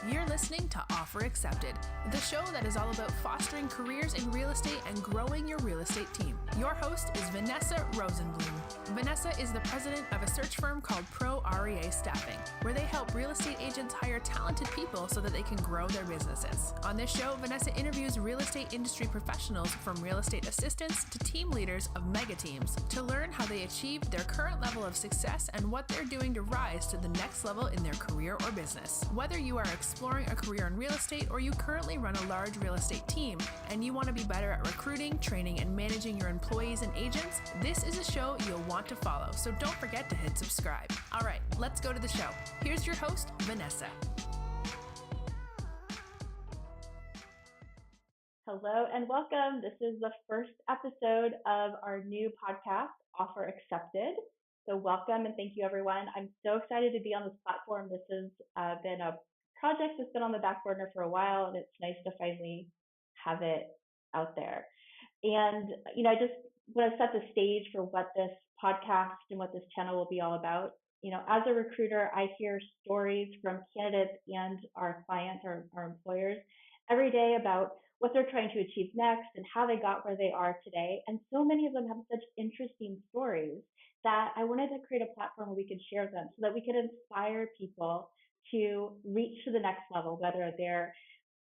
You're listening to Offer Accepted, the show that is all about fostering careers in real estate and growing your real estate team. Your host is Vanessa Rosenblum. Vanessa is the president of a search firm called Pro REA Staffing, where they help real estate agents hire talented people so that they can grow their businesses. On this show, Vanessa interviews real estate industry professionals from real estate assistants to team leaders of mega teams to learn how they achieved their current level of success and what they're doing to rise to the next level in their career or business. Whether you are exploring a career in real estate or you currently run a large real estate team and you want to be better at recruiting, training, and managing your employees and agents, this is a show you'll want to follow, so don't forget to hit subscribe. All right, let's go to the show. Here's your host, Vanessa. Hello and welcome. This is the first episode of our new podcast, Offer Accepted. So welcome and thank you, everyone. I'm so excited to be on this platform. This has been a project that's been on the back burner for a while, and it's nice to finally have it out there. And, I just want to set the stage for what this podcast and what this channel will be all about. As a recruiter, I hear stories from candidates and our clients, our employers, every day about what they're trying to achieve next and how they got where they are today. And so many of them have such interesting stories that I wanted to create a platform where we could share them so that we could inspire people to reach to the next level, whether they're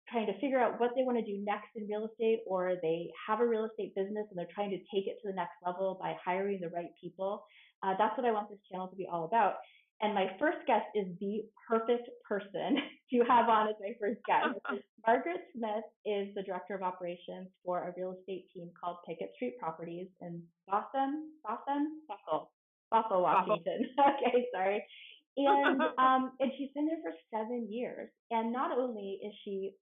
trying to figure out what they want to do next in real estate, or they have a real estate business and they're trying to take it to the next level by hiring the right people. That's what I want this channel to be all about. And my first guest is the perfect person to have on as my first guest. Margaret Smith is the director of operations for a real estate team called Pickett Street Properties in Bothell, Washington. Okay, sorry. And she's been there for 7 years. And not only is she,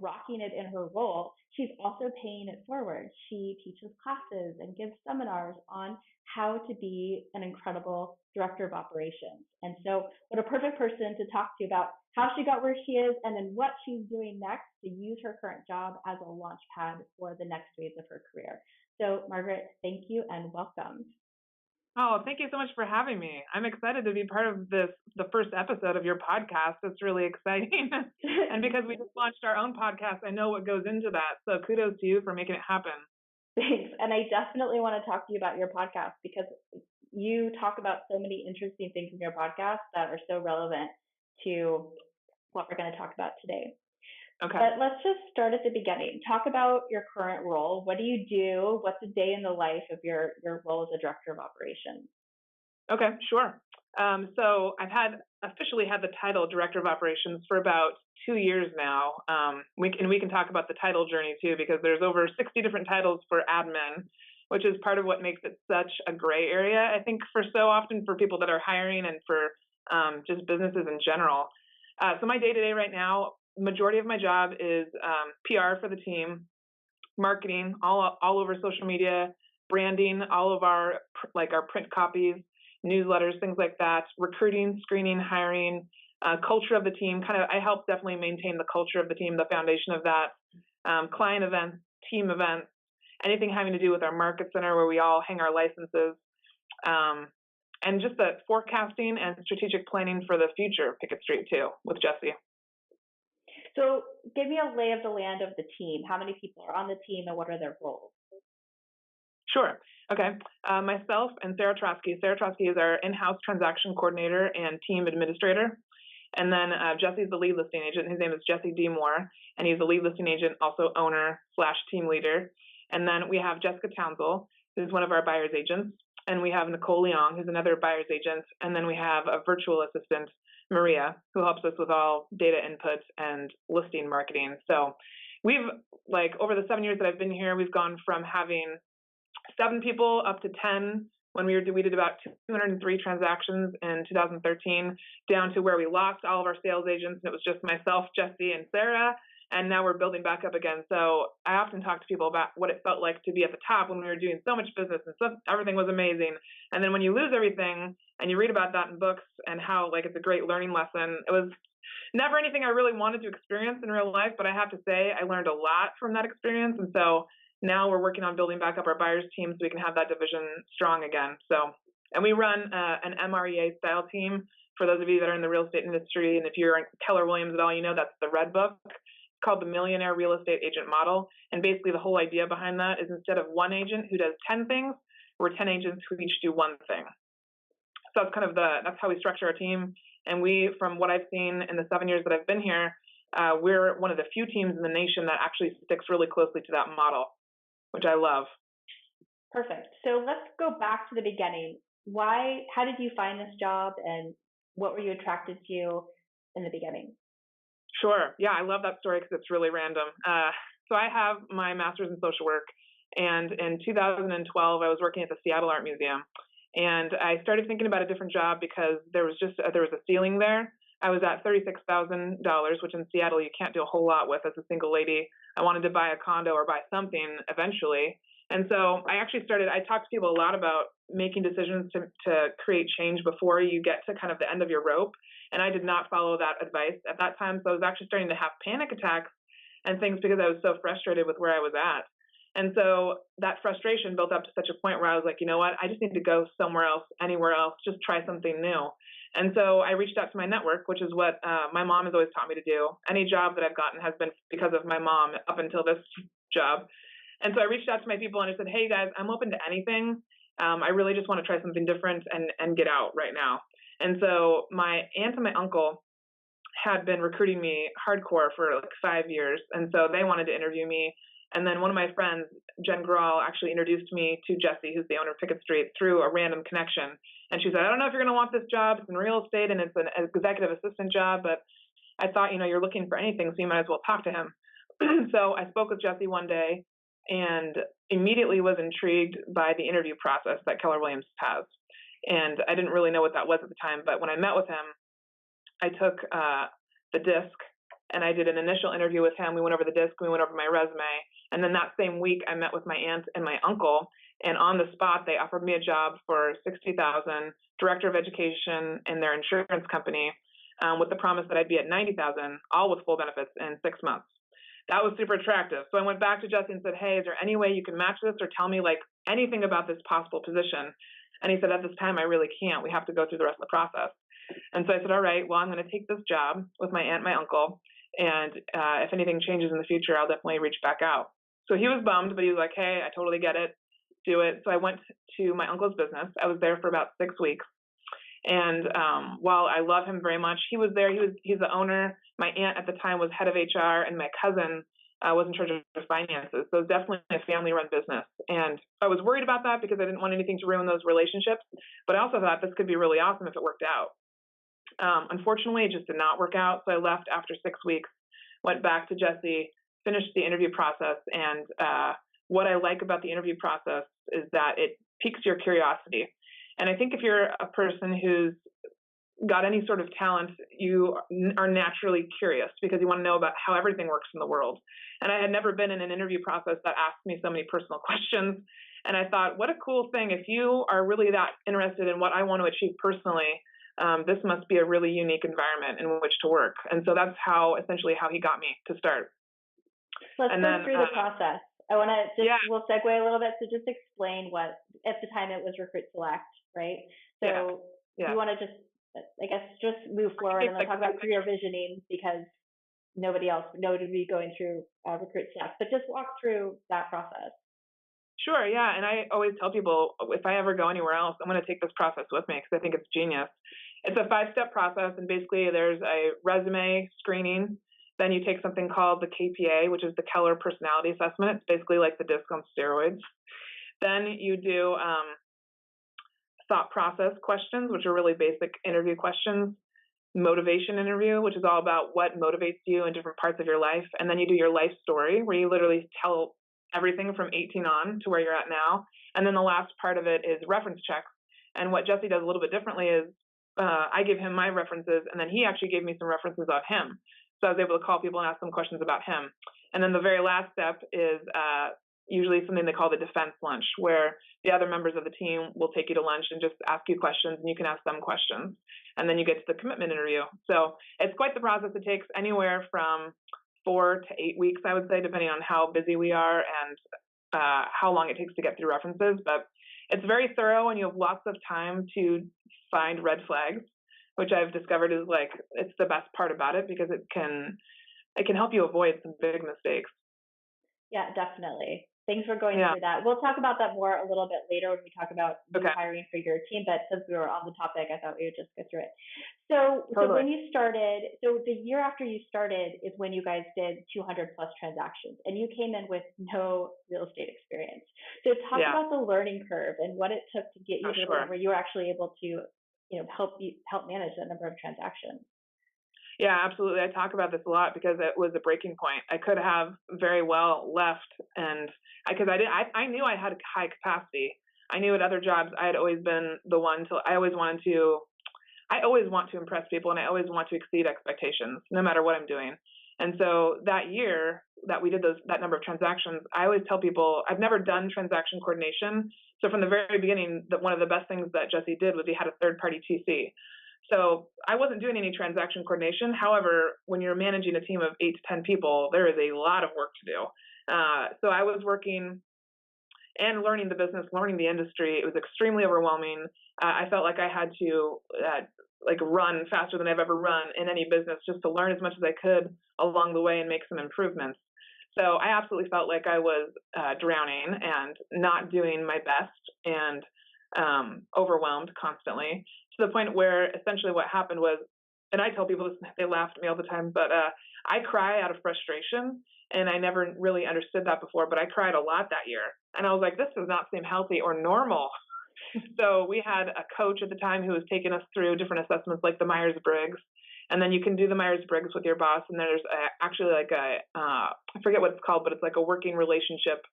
rocking it in her role, she's also paying it forward. She teaches classes and gives seminars on how to be an incredible director of operations. And so what a perfect person to talk to about how she got where she is and then what she's doing next to use her current job as a launch pad for the next phase of her career. So Margaret, thank you and welcome. Oh, thank you so much for having me. I'm excited to be part of the first episode of your podcast. It's really exciting. And because we just launched our own podcast, I know what goes into that. So kudos to you for making it happen. Thanks. And I definitely want to talk to you about your podcast because you talk about so many interesting things in your podcast that are so relevant to what we're going to talk about today. Okay. But let's just start at the beginning. Talk about your current role. What do you do? What's a day in the life of your role as a director of operations? Okay, sure. So I've officially had the title director of operations for about 2 years now. We can talk about the title journey too, because there's over 60 different titles for admin, which is part of what makes it such a gray area, I think, for so often for people that are hiring and for just businesses in general. So my day-to-day right now, majority of my job is PR for the team, marketing all over social media, branding, all of our print copies, newsletters, things like that, recruiting, screening, hiring, culture of the team. I help definitely maintain the culture of the team, the foundation of that, client events, team events, anything having to do with our market center where we all hang our licenses, and just the forecasting and strategic planning for the future of Pickett Street too with Jesse. So give me a lay of the land of the team. How many people are on the team and what are their roles? Sure. Okay. Myself and Sarah Trotsky. Sarah Trotsky is our in-house transaction coordinator and team administrator. And then Jesse's the lead listing agent. His name is Jesse D. Moore, and he's the lead listing agent, also owner/team leader. And then we have Jessica Townsell, who's one of our buyer's agents. And we have Nicole Leong, who's another buyer's agent. And then we have a virtual assistant, Maria, who helps us with all data input and listing marketing. So we've, over the 7 years that I've been here, we've gone from having 7 people up to 10 when we did about 203 transactions in 2013, down to where we lost all of our sales agents and it was just myself, Jesse, and Sarah. And now we're building back up again. So I often talk to people about what it felt like to be at the top when we were doing so much business and everything was amazing. And then when you lose everything and you read about that in books and how it's a great learning lesson, it was never anything I really wanted to experience in real life. But I have to say I learned a lot from that experience. And so now we're working on building back up our buyers team so we can have that division strong again. So And we run an MREA style team. For those of you that are in the real estate industry, and if you're in Keller Williams at all, you know that's the red book. It's called the Millionaire Real Estate Agent Model. And basically the whole idea behind that is instead of one agent who does 10 things, we're 10 agents who each do one thing. So that's kind of that's how we structure our team. And we, from what I've seen in the 7 years that I've been here, we're one of the few teams in the nation that actually sticks really closely to that model, which I love. Perfect. So let's go back to the beginning. How did you find this job, and what were you attracted to in the beginning? Sure. Yeah, I love that story because it's really random. So I have my master's in social work, and in 2012, I was working at the Seattle Art Museum, and I started thinking about a different job because there was a ceiling there. I was at $36,000, which in Seattle you can't do a whole lot with as a single lady. I wanted to buy a condo or buy something eventually. And so I talked to people a lot about making decisions to create change before you get to kind of the end of your rope. And I did not follow that advice at that time. So I was actually starting to have panic attacks and things because I was so frustrated with where I was at. And so that frustration built up to such a point where I was like, you know what, I just need to go somewhere else, anywhere else, just try something new. And so I reached out to my network, which is what my mom has always taught me to do. Any job that I've gotten has been because of my mom up until this job. And so I reached out to my people and I said, hey guys, I'm open to anything. I really just want to try something different and get out right now. And so my aunt and my uncle had been recruiting me hardcore for like 5 years. And so they wanted to interview me. And then one of my friends, Jen Grawl, actually introduced me to Jessie, who's the owner of Pickett Street, through a random connection. And she said, I don't know if you're going to want this job. It's in real estate and it's an executive assistant job, but I thought, you're looking for anything, so you might as well talk to him. So I spoke with Jessie one day and immediately was intrigued by the interview process that Keller Williams has. And I didn't really know what that was at the time, but when I met with him, I took the disc and I did an initial interview with him. We went over the disc, we went over my resume. And then that same week, I met with my aunt and my uncle. And on the spot, they offered me a job for $60,000, director of education in their insurance company, with the promise that I'd be at $90,000, all with full benefits in 6 months. That was super attractive. So I went back to Jesse and said, hey, is there any way you can match this or tell me like anything about this possible position? And he said, at this time, I really can't. We have to go through the rest of the process. And so I said, all right, well, I'm going to take this job with my aunt and my uncle. And if anything changes in the future, I'll definitely reach back out. So he was bummed, but he was like, hey, I totally get it. Do it. So I went to my uncle's business. I was there for about 6 weeks. And while I love him very much, he was there. He's the owner. My aunt at the time was head of HR, and my cousin was in charge of finances. So it was definitely a family-run business. And I was worried about that because I didn't want anything to ruin those relationships. But I also thought this could be really awesome if it worked out. Unfortunately, it just did not work out. So I left after 6 weeks, went back to Jesse, finished the interview process. And what I like about the interview process is that it piques your curiosity. And I think if you're a person who's got any sort of talent, you are naturally curious because you want to know about how everything works in the world. And I had never been in an interview process that asked me so many personal questions. And I thought, what a cool thing. If you are really that interested in what I want to achieve personally, this must be a really unique environment in which to work. And so that's essentially how he got me to start. Let's go through the process. I want to we'll segue a little bit. So just explain what, at the time it was Recruit Select, right? So you want to just move forward and then talk about career visioning because nobody would be going through Recruit Select, but just walk through that process. Sure, yeah. And I always tell people, if I ever go anywhere else, I'm going to take this process with me because I think it's genius. It's a 5-step process, and basically there's a resume screening. Then you take something called the KPA, which is the Keller Personality Assessment. It's basically like the DISC on steroids. Then you do thought process questions, which are really basic interview questions. Motivation interview, which is all about what motivates you in different parts of your life. And then you do your life story, where you literally tell everything from 18 on to where you're at now. And then the last part of it is reference checks. And what Jesse does a little bit differently is I give him my references, and then he actually gave me some references of him. So I was able to call people and ask them questions about him. And then the very last step is usually something they call the defense lunch, where the other members of the team will take you to lunch and just ask you questions, and you can ask them questions. And then you get to the commitment interview. So it's quite the process. It takes anywhere from 4 to 8 weeks, I would say, depending on how busy we are and how long it takes to get through references. But it's very thorough and you have lots of time to find red flags, which I've discovered is like, it's the best part about it because it can help you avoid some big mistakes. Yeah, definitely. Thanks for going Yeah. through that. We'll talk about that more a little bit later when we talk about new Okay. hiring for your team, but since we were on the topic, I thought we would just go through it. So Totally. when you started, so the year after you started is when you guys did 200 plus transactions, and you came in with no real estate experience. So talk Yeah. about the learning curve and what it took to get you to the point Sure. where you were actually able to, help manage the number of transactions. Yeah, absolutely. I talk about this a lot because it was a breaking point. I could have very well left, and because I knew I had high capacity. I knew at other jobs I had always been the one to. I always want to impress people, and I always want to exceed expectations, no matter what I'm doing. And so that year that we did that number of transactions, I always tell people I've never done transaction coordination. So from the very beginning, one of the best things that Jesse did was he had a third-party TC. So I wasn't doing any transaction coordination. However, when you're managing a team of 8 to 10 people, there is a lot of work to do. So I was working and learning the business, learning the industry. It was extremely overwhelming. I felt like I had to run faster than I've ever run in any business just to learn as much as I could along the way and make some improvements. So I absolutely felt like I was drowning and not doing my best and overwhelmed constantly, to the point where essentially what happened was, and I tell people this, they laugh at me all the time, but I cry out of frustration, and I never really understood that before, but I cried a lot that year. And I was like, this does not seem healthy or normal. So we had a coach at the time who was taking us through different assessments like the Myers-Briggs. And then you can do the Myers-Briggs with your boss, and there's actually like I forget what it's called, but it's like a working relationship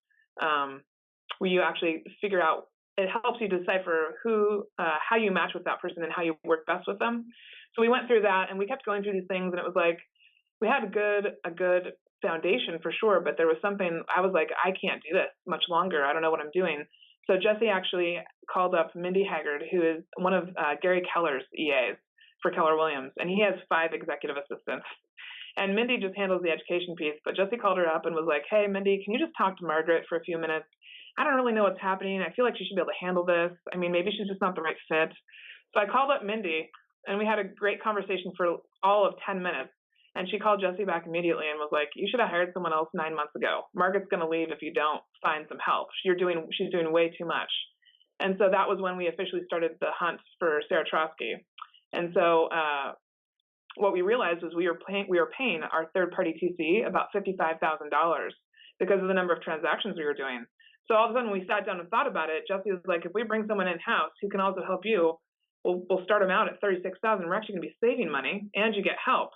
where you actually figure out, it helps you decipher how you match with that person and how you work best with them. So we went through that, and we kept going through these things, and it was like we had a good foundation for sure, but there was something I was like, I can't do this much longer. I don't know what I'm doing. So Jesse actually called up Mindy Haggard, who is one of Gary Keller's EAs for Keller Williams, and he has 5 executive assistants. And Mindy just handles the education piece, but Jesse called her up and was like, hey, Mindy, can you just talk to Margaret for a few minutes? I don't really know what's happening. I feel like she should be able to handle this. I mean, maybe she's just not the right fit. So I called up Mindy, and we had a great conversation for all of 10 minutes. And she called Jesse back immediately and was like, you should have hired someone else 9 months ago. Margaret's going to leave if you don't find some help. She's doing way too much. And so that was when we officially started the hunt for Sarah Trotsky. And so what we realized was we were paying our third-party TC about $55,000 because of the number of transactions we were doing. So all of a sudden, when we sat down and thought about it, Jesse was like, if we bring someone in-house who can also help you, we'll start them out at $36,000. We're actually going to be saving money, and you get help.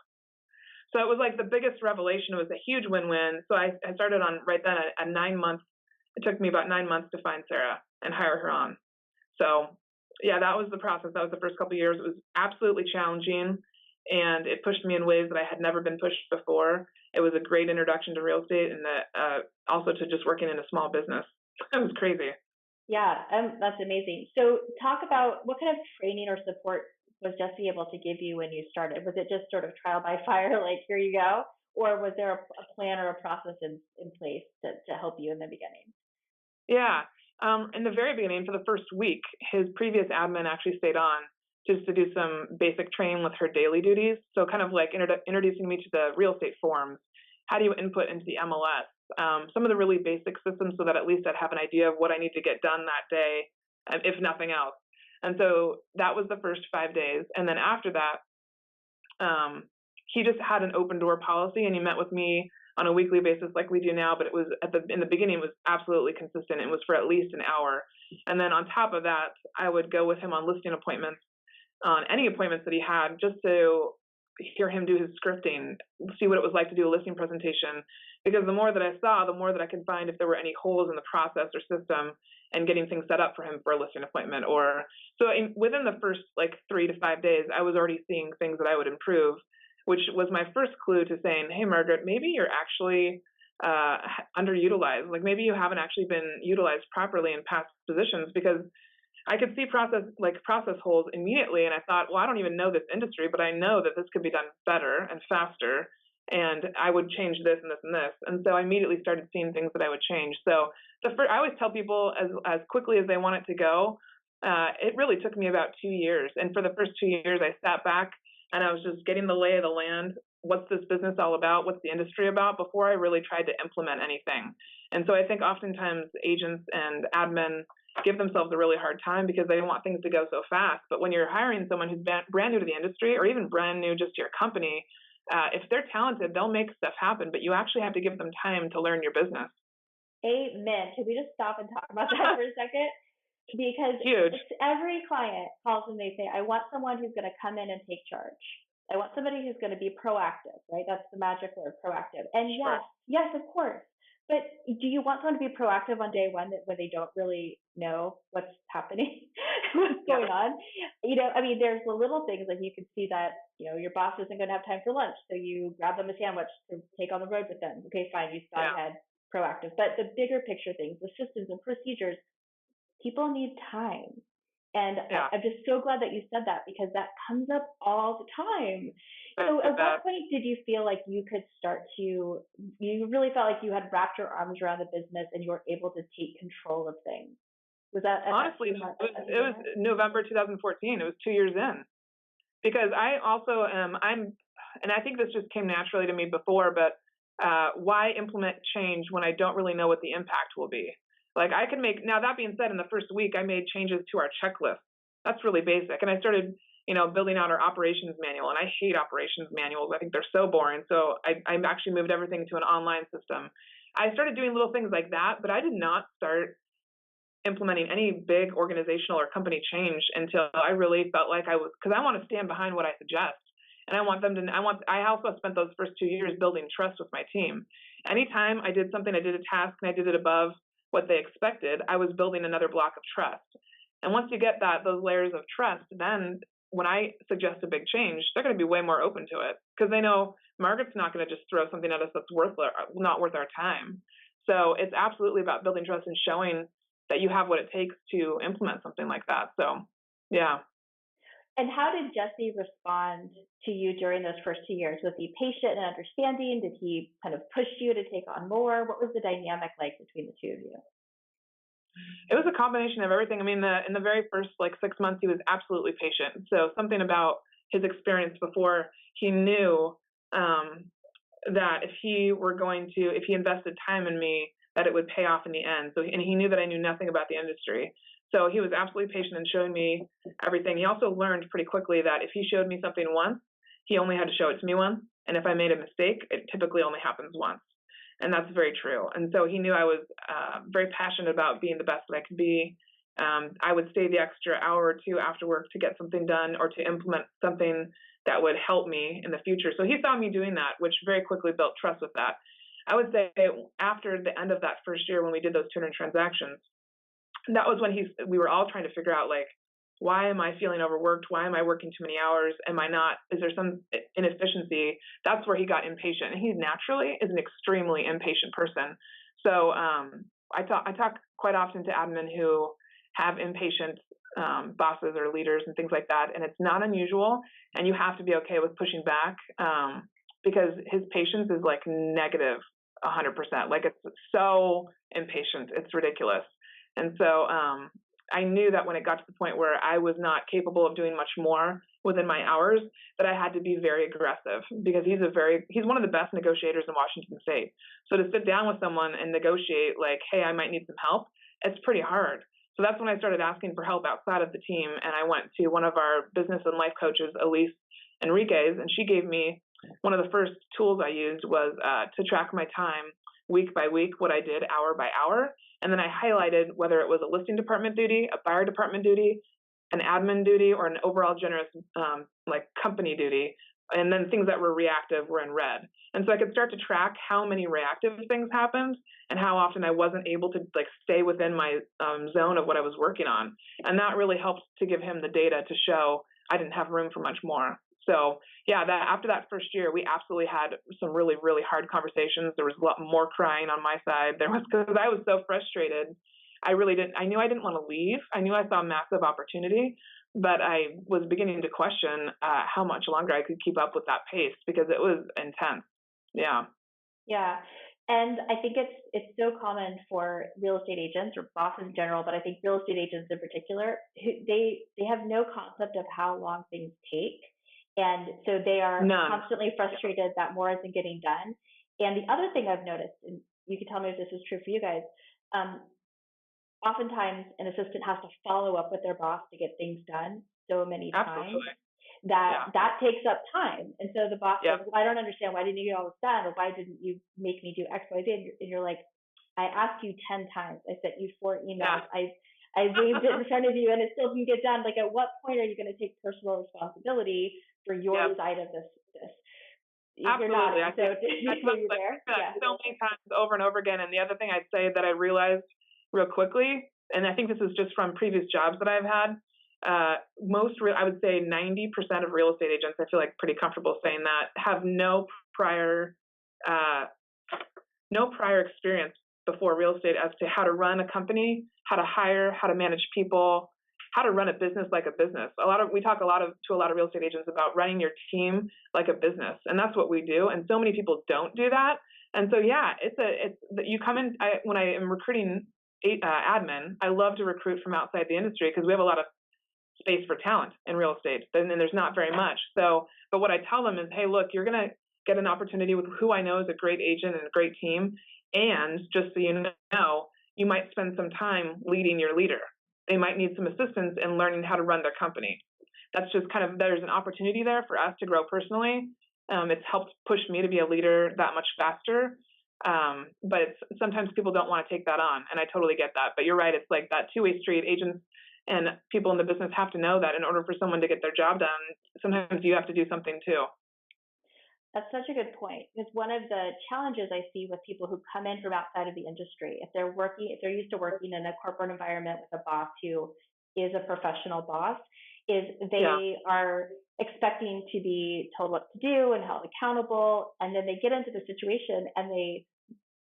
So it was like the biggest revelation. It was a huge win-win. So I started on right then a 9-month. It took me about 9 months to find Sarah and hire her on. So yeah, that was the process. That was the first couple of years. It was absolutely challenging, and it pushed me in ways that I had never been pushed before. It was a great introduction to real estate, and also to just working in a small business. It was crazy. Yeah, that's amazing. So talk about what kind of training or support was Jesse able to give you when you started? Was it just sort of trial by fire, like here you go? Or was there a plan or a process in place to help you in the beginning? Yeah. In the very beginning, for the first week, his previous admin actually stayed on just to do some basic training with her daily duties. So kind of like introducing me to the real estate forms. How do you input into the MLS? Some of the really basic systems so that at least I'd have an idea of what I need to get done that day, if nothing else. And so that was the first 5 days. And then after that, he just had an open door policy, and he met with me on a weekly basis like we do now, but it was in the beginning, it was absolutely consistent. It was for at least an hour. And then on top of that, I would go with him on listing appointments, on any appointments that he had, just to hear him do his scripting, see what it was like to do a listing presentation. Because the more that I saw, the more that I could find if there were any holes in the process or system and getting things set up for him for a listing appointment. Within the first 3 to 5 days, I was already seeing things that I would improve, which was my first clue to saying, hey, Margaret, maybe you're actually underutilized. Like maybe you haven't actually been utilized properly in past positions, because I could see process holes immediately. And I thought, well, I don't even know this industry, but I know that this could be done better and faster. and I would change this and this and this. And so I immediately started seeing things that I would change. So I always tell people as quickly as they want it to go. It really took me about 2 years. And for the first 2 years, I sat back and I was just getting the lay of the land. What's this business all about? What's the industry about? Before I really tried to implement anything. And so I think oftentimes agents and admin give themselves a really hard time because they want things to go so fast. But when you're hiring someone who's brand new to the industry, or even brand new just to your company, if they're talented, they'll make stuff happen, but you actually have to give them time to learn your business. Amen. Can we just stop and talk about that for a second? Because Huge. Every client calls and they say, I want someone who's going to come in and take charge. I want somebody who's going to be proactive, right? That's the magic word, proactive. And Sure. yes, of course. But do you want someone to be proactive on day one when they don't really know what's happening, what's going on? I mean, there's the little things like you can see that, your boss isn't going to have time for lunch. So you grab them a sandwich to take on the road with them. Okay, fine. You thought ahead, proactive. But the bigger picture things, the systems and procedures, people need time. And I'm just so glad that you said that because that comes up all the time. So at what point did you feel like you really felt like you had wrapped your arms around the business and you were able to take control of things? Was that honestly, it was November 2014. It was 2 years in. Because I also and I think this just came naturally to me before, but why implement change when I don't really know what the impact will be? Like I can make, now that being said, in the first week, I made changes to our checklist. That's really basic. And I started, building out our operations manual. And I hate operations manuals. I think they're so boring. So I actually moved everything to an online system. I started doing little things like that, but I did not start implementing any big organizational or company change until I really felt like because I want to stand behind what I suggest. And I also spent those first 2 years building trust with my team. Anytime I did something, I did a task and I did it above what they expected, I was building another block of trust. And once you get those layers of trust, then when I suggest a big change, they're going to be way more open to it because they know Margaret's not going to just throw something at us that's not worth our time. So it's absolutely about building trust and showing that you have what it takes to implement something like that. So, yeah. And how did Jesse respond to you during those first 2 years? Was he patient and understanding? Did he kind of push you to take on more? What was the dynamic like between the two of you? It was a combination of everything. I mean, in the very first 6 months, he was absolutely patient. So something about his experience before, he knew that if he invested time in me, that it would pay off in the end. And he knew that I knew nothing about the industry. So he was absolutely patient in showing me everything. He also learned pretty quickly that if he showed me something once, he only had to show it to me once. And if I made a mistake, it typically only happens once. And that's very true. And so he knew I was very passionate about being the best that I could be. I would stay the extra hour or two after work to get something done or to implement something that would help me in the future. So he saw me doing that, which very quickly built trust with that. I would say after the end of that first year when we did those 200 transactions, that was when we were all trying to figure out, why am I feeling overworked? Why am I working too many hours? Is there some inefficiency? That's where he got impatient. And he naturally is an extremely impatient person. So I talk quite often to admin who have impatient bosses or leaders and things like that. And it's not unusual. And you have to be okay with pushing back because his patience is negative 100%. It's so impatient. It's ridiculous. And so I knew that when it got to the point where I was not capable of doing much more within my hours, that I had to be very aggressive because he's one of the best negotiators in Washington State. So to sit down with someone and negotiate hey, I might need some help, it's pretty hard. So that's when I started asking for help outside of the team. And I went to one of our business and life coaches, Elise Enriquez, and she gave me one of the first tools I used was to track my time week by week, what I did hour by hour. And then I highlighted whether it was a listing department duty, a buyer department duty, an admin duty, or an overall generous company duty. And then things that were reactive were in red. And so I could start to track how many reactive things happened and how often I wasn't able to stay within my zone of what I was working on. And that really helped to give him the data to show I didn't have room for much more. So yeah, after that first year, we absolutely had some really, really hard conversations. There was a lot more crying on my side. There was because I was so frustrated. I knew I didn't want to leave. I knew I saw massive opportunity, but I was beginning to question how much longer I could keep up with that pace because it was intense. Yeah. Yeah. And I think it's so common for real estate agents or bosses in general, but I think real estate agents in particular, they have no concept of how long things take. And so they are None. constantly frustrated that more isn't getting done. And the other thing I've noticed, and you can tell me if this is true for you guys, um, oftentimes an assistant has to follow up with their boss to get things done so many times Absolutely. that Yeah. that takes up time. And so the boss Yeah. says, well, I don't understand. Why didn't you get all this done? Or why didn't you make me do X, Y, Z? And you're like, I asked you 10 times. I sent you 4 emails. Yeah. I waved it in front of you and it still didn't get done. Like, at what point are you going to take personal responsibility for your Yep. side of this? You're Absolutely. not. So were you there? Yeah. So many times over and over again. And the other thing I'd say that I realized real quickly, and I think this is just from previous jobs that I've had, I would say 90% of real estate agents, I feel like pretty comfortable saying that, have no prior experience before real estate as to how to run a company, how to hire, how to manage people, how to run a business like a business. We talk to a lot of real estate agents about running your team like a business, and that's what we do. And so many people don't do that. And so yeah, you come in. When I am recruiting admin, I love to recruit from outside the industry because we have a lot of space for talent in real estate, and there's not very much. So, but what I tell them is, hey, look, you're going to get an opportunity with who I know is a great agent and a great team, and just so you know, you might spend some time leading your leader. They might need some assistance in learning how to run their company. That's just kind of, there's an opportunity there for us to grow personally. It's helped push me to be a leader that much faster. But sometimes people don't want to take that on, and I totally get that. But you're right, it's like that two-way street. Agents and people in the business have to know that in order for someone to get their job done, sometimes you have to do something too. That's such a good point, because one of the challenges I see with people who come in from outside of the industry, if they're used to working in a corporate environment with a boss who is a professional boss, is they are expecting to be told what to do and held accountable, and then they get into the situation and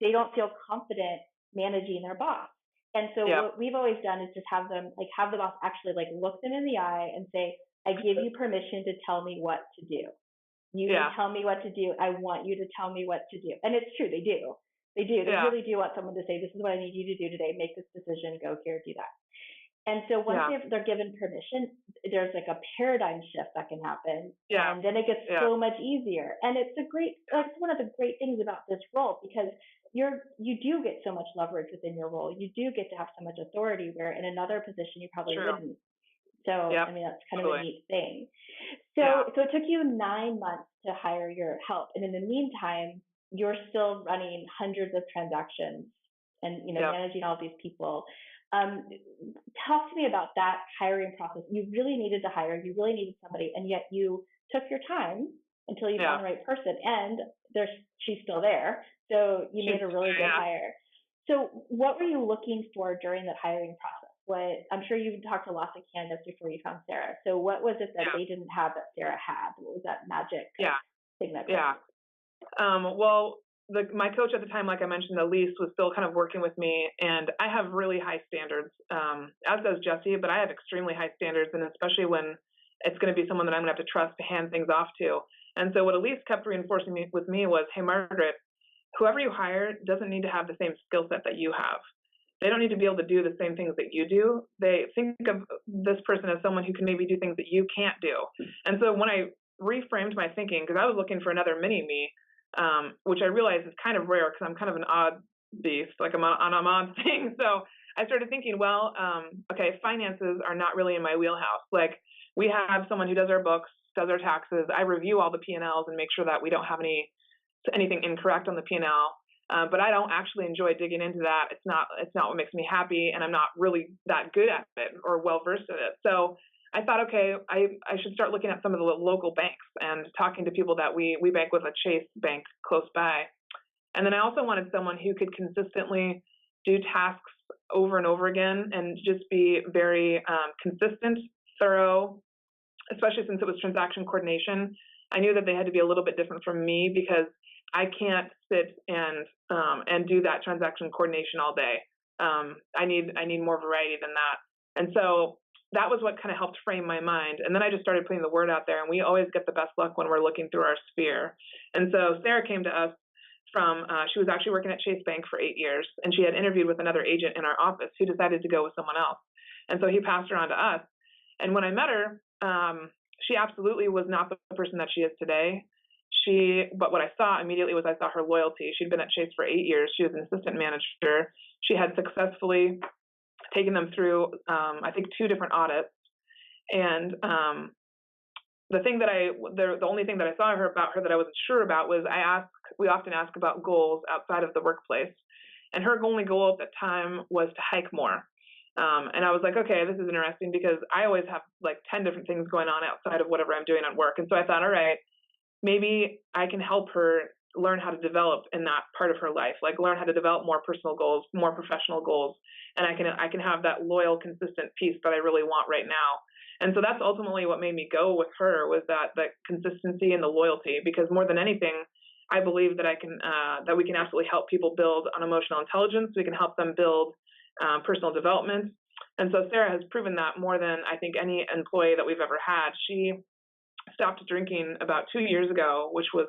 they don't feel confident managing their boss. And so what we've always done is just have the boss actually look them in the eye and say, I give you permission to tell me what to do. You can tell me what to do. I want you to tell me what to do. And it's true, they do. They do. They really do want someone to say, this is what I need you to do today. Make this decision. Go here, do that. And so once they're given permission, there's a paradigm shift that can happen. Yeah. And then it gets so much easier. And it's one of the great things about this role, because you do get so much leverage within your role. You do get to have so much authority where in another position you probably wouldn't. So, I mean, that's kind of a neat thing. So it took you 9 months to hire your help. And in the meantime, you're still running hundreds of transactions and, managing all these people. Talk to me about that hiring process. You really needed to hire, you really needed somebody, and yet you took your time until you found the right person. And she's still there. So you made a really good hire. So what were you looking for during that hiring process? I'm sure you've talked to lots of candidates before you found Sarah. So what was it that they didn't have that Sarah had? What was that magic thing that? Well, my coach at the time, like I mentioned, Elise, was still kind of working with me, and I have really high standards, as does Jesse, but I have extremely high standards, and especially when it's going to be someone that I'm going to have to trust to hand things off to. And so what Elise kept reinforcing with me was, hey, Margaret, whoever you hire doesn't need to have the same skill set that you have. They don't need to be able to do the same things that you do. They think of this person as someone who can maybe do things that you can't do. And so when I reframed my thinking, because I was looking for another mini-me, which I realized is kind of rare because I'm kind of an odd beast, I'm on an odd thing. So I started thinking, well, okay, finances are not really in my wheelhouse. We have someone who does our books, does our taxes. I review all the P&Ls and make sure that we don't have anything incorrect on the P&L. But I don't actually enjoy digging into that. It's not what makes me happy, and I'm not really that good at it or well versed in it. So I thought, okay, I should start looking at some of the local banks and talking to people that we bank with, a Chase Bank close by. And then I also wanted someone who could consistently do tasks over and over again and just be very consistent, thorough, especially since it was transaction coordination. I knew that they had to be a little bit different from me because I can't sit and do that transaction coordination all day. I need more variety than that. And so that was what kind of helped frame my mind. And then I just started putting the word out there, and we always get the best luck when we're looking through our sphere. And so Sarah came to us from, she was actually working at Chase Bank for 8 years, and she had interviewed with another agent in our office who decided to go with someone else. And so he passed her on to us. And when I met her, she absolutely was not the person that she is today. But what I saw immediately was I saw her loyalty. She'd been at Chase for 8 years. She was an assistant manager. She had successfully taken them through, I think, 2 different audits. And the only thing that I saw about her that I wasn't sure about was we often ask about goals outside of the workplace. And her only goal at the time was to hike more. And I was like, okay, this is interesting because I always have like 10 different things going on outside of whatever I'm doing at work. And so I thought, all right, maybe I can help her learn how to develop in that part of her life, like learn how to develop more personal goals, more professional goals. And I can have that loyal, consistent piece that I really want right now. And so that's ultimately what made me go with her, was that consistency and the loyalty, because more than anything, I believe that that we can absolutely help people build on emotional intelligence. We can help them build personal development. And so Sarah has proven that more than I think any employee that we've ever had. She stopped drinking about 2 years ago, which was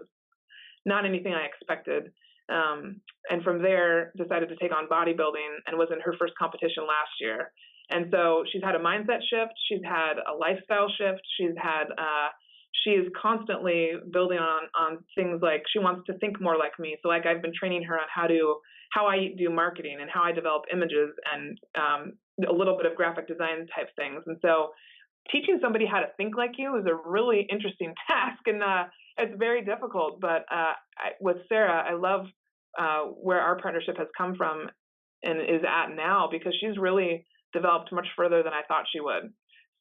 not anything I expected. And from there decided to take on bodybuilding and was in her first competition last year. And so she's had a mindset shift. She's had a lifestyle shift. She is constantly building on things like she wants to think more like me. So like I've been training her on how I do marketing and how I develop images and a little bit of graphic design type things. And so teaching somebody how to think like you is a really interesting task, and it's very difficult. But with Sarah, I love where our partnership has come from and is at now, because she's really developed much further than I thought she would.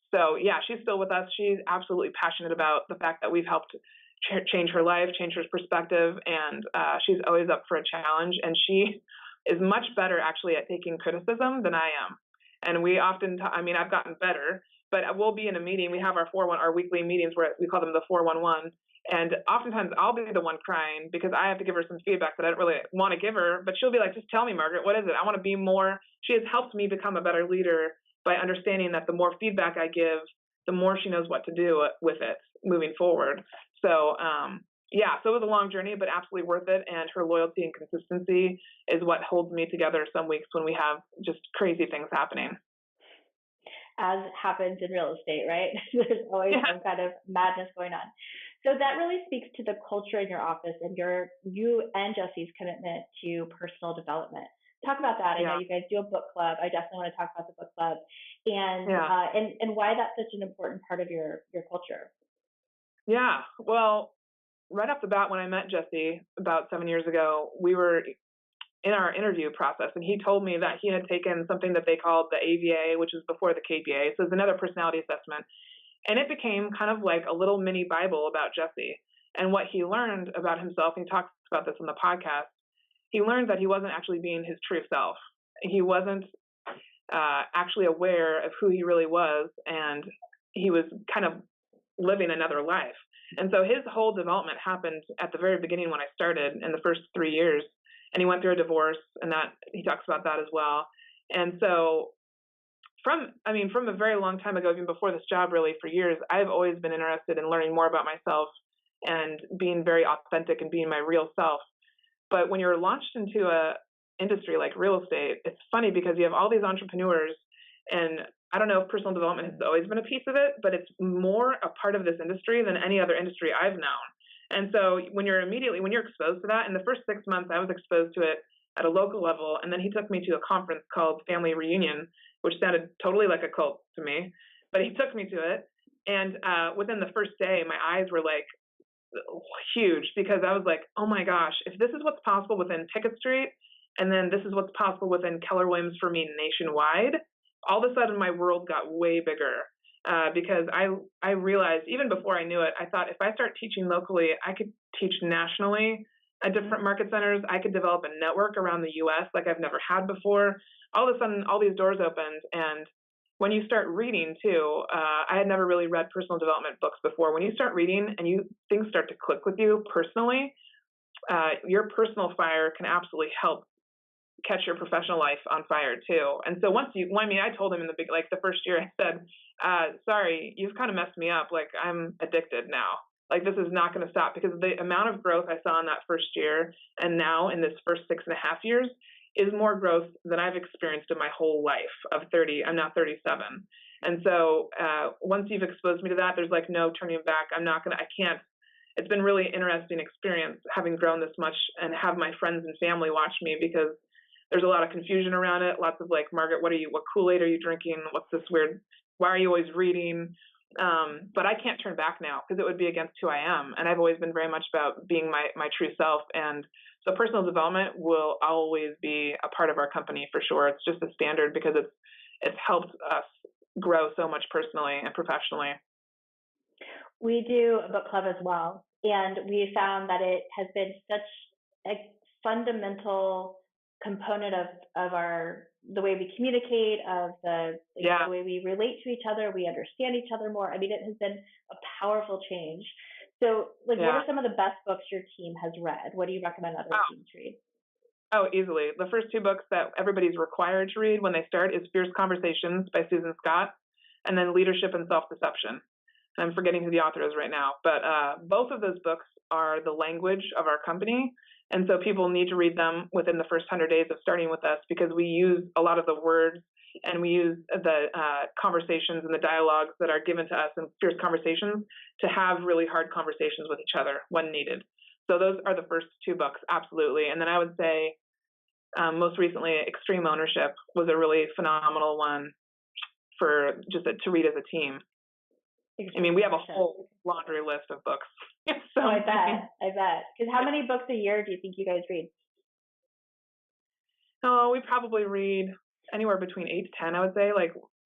So yeah, she's still with us. She's absolutely passionate about the fact that we've helped change her life, change her perspective, and she's always up for a challenge. And she is much better actually at taking criticism than I am. And we often, I've gotten better, but we'll be in a meeting. We have our weekly meetings where we call them the 411. And oftentimes I'll be the one crying because I have to give her some feedback that I don't really want to give her, but she'll be like, just tell me, Margaret, what is it? I want to be more. She has helped me become a better leader by understanding that the more feedback I give, the more she knows what to do with it moving forward. So, so it was a long journey, but absolutely worth it. And her loyalty and consistency is what holds me together some weeks when we have just crazy things happening. As happens in real estate, right? There's always some kind of madness going on. So that really speaks to the culture in your office and you and Jesse's commitment to personal development. Talk about that. I know you guys do a book club. I definitely want to talk about the book club and why that's such an important part of your culture. Yeah. Well, right off the bat, when I met Jesse about 7 years ago, we were in our interview process, and he told me that he had taken something that they called the AVA, which is before the KPA. So it's another personality assessment. And it became kind of like a little mini Bible about Jesse and what he learned about himself. He talks about this on the podcast. He learned that he wasn't actually being his true self. He wasn't actually aware of who he really was, and he was kind of living another life. And so his whole development happened at the very beginning when I started in the first 3 years. And he went through a divorce, and that he talks about that as well. And so from a very long time ago, even before this job, really for years, I've always been interested in learning more about myself and being very authentic and being my real self. But when you're launched into a industry like real estate, it's funny because you have all these entrepreneurs, and I don't know if personal development has always been a piece of it, but it's more a part of this industry than any other industry I've known. And so when you're exposed to that, in the first 6 months, I was exposed to it at a local level. And then he took me to a conference called Family Reunion, which sounded totally like a cult to me, but he took me to it. And within the first day, my eyes were like huge, because I was like, oh my gosh, if this is what's possible within Pickett Street, and then this is what's possible within Keller Williams for me nationwide, all of a sudden my world got way bigger. Because I realized, even before I knew it, I thought if I start teaching locally, I could teach nationally at different market centers. I could develop a network around the U.S. like I've never had before. All of a sudden, all these doors opened. And when you start reading too, I had never really read personal development books before. When you start reading and things start to click with you personally, your personal fire can absolutely help catch your professional life on fire too. And so I told him in the first year, I said, sorry, you've kind of messed me up. Like, I'm addicted now. Like, this is not going to stop, because the amount of growth I saw in that first year and now in this first 6.5 years is more growth than I've experienced in my whole life of 30. I'm now 37. And so once you've exposed me to that, there's like no turning back. I can't. It's been really interesting experience having grown this much and have my friends and family watch me, because there's a lot of confusion around it. Lots of like, Margaret, what Kool-Aid are you drinking? What's this weird? Why are you always reading? But I can't turn back now, because it would be against who I am. And I've always been very much about being my true self. And so personal development will always be a part of our company for sure. It's just a standard, because it's helped us grow so much personally and professionally. We do a book club as well. And we found that it has been such a fundamental component of the way we communicate, of the way we relate to each other. We understand each other more. I mean, it has been a powerful change. So, what are some of the best books your team has read? What do you recommend other teams read? Oh, easily. The first 2 books that everybody's required to read when they start is Fierce Conversations by Susan Scott, and then Leadership and Self-Deception. I'm forgetting who the author is right now, but both of those books are the language of our company. And so people need to read them within the first 100 days of starting with us, because we use a lot of the words and we use the conversations and the dialogues that are given to us in Fierce Conversations to have really hard conversations with each other when needed. So those are the first 2 books, absolutely. And then I would say most recently, Extreme Ownership was a really phenomenal one for just to read as a team. I mean, we have a whole laundry list of books. So I bet. Because how many books a year do you think you guys read? Oh, we probably read anywhere between 8 to 10, I would say,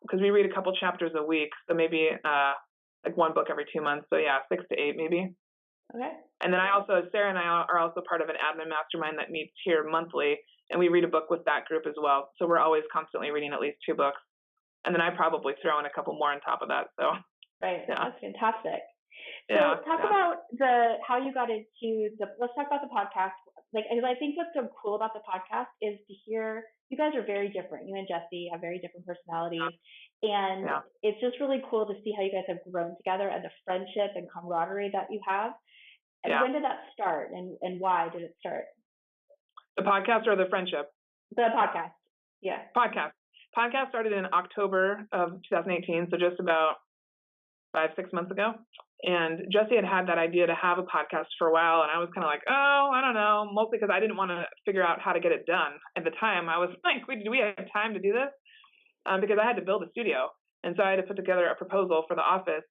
because we read a couple chapters a week. So maybe like 1 book every 2 months. So yeah, 6 to 8 maybe. Okay. And then Sarah and I are also part of an admin mastermind that meets here monthly, and we read a book with that group as well. So we're always constantly reading at least 2 books. And then I probably throw in a couple more on top of that. So. Right. Yeah. That's fantastic. So talk about how you got into let's talk about the podcast. I think what's so cool about the podcast is to hear you guys are very different. You and Jesse have very different personalities. And it's just really cool to see how you guys have grown together and the friendship and camaraderie that you have. And when did that start, and why did it start? The podcast or the friendship? The podcast. Yeah. Podcast started in October of 2018, so just about 5-6 months ago. And Jesse had that idea to have a podcast for a while, and I was kind of like, oh, I don't know, mostly because I didn't want to figure out how to get it done. At the time, I was like, do we have time to do this? Because I had to build a studio. And so I had to put together a proposal for the office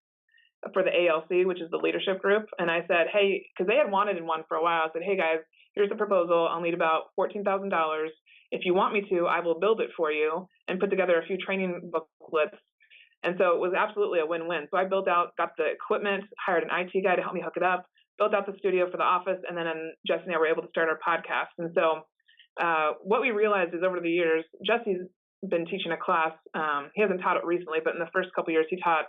for the ALC, which is the leadership group. And I said, hey, because they had wanted one for a while, I said, hey guys, here's the proposal. I'll need about $14,000. If you want me to, I will build it for you and put together a few training booklets. And so it was absolutely a win-win. So I got the equipment, hired an IT guy to help me hook it up, built out the studio for the office, and then Jesse and I were able to start our podcast. And so what we realized is over the years, Jesse's been teaching a class. He hasn't taught it recently, but in the first couple of years, he taught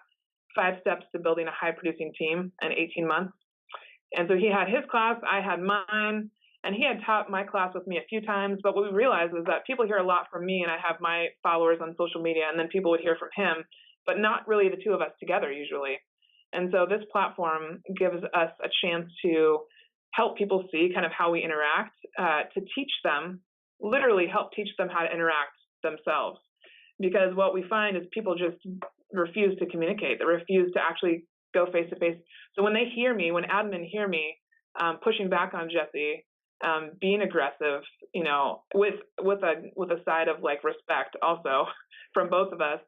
5 steps to building a high-producing team in 18 months. And so he had his class, I had mine, and he had taught my class with me a few times. But what we realized was that people hear a lot from me, and I have my followers on social media, and then people would hear from him, but not really the 2 of us together usually. And so this platform gives us a chance to help people see kind of how we interact, to teach them, literally help teach them how to interact themselves. Because what we find is people just refuse to communicate. They refuse to actually go face to face. So when they hear me, when admin hear me pushing back on Jesse, being aggressive, with a side of like respect also from both of us,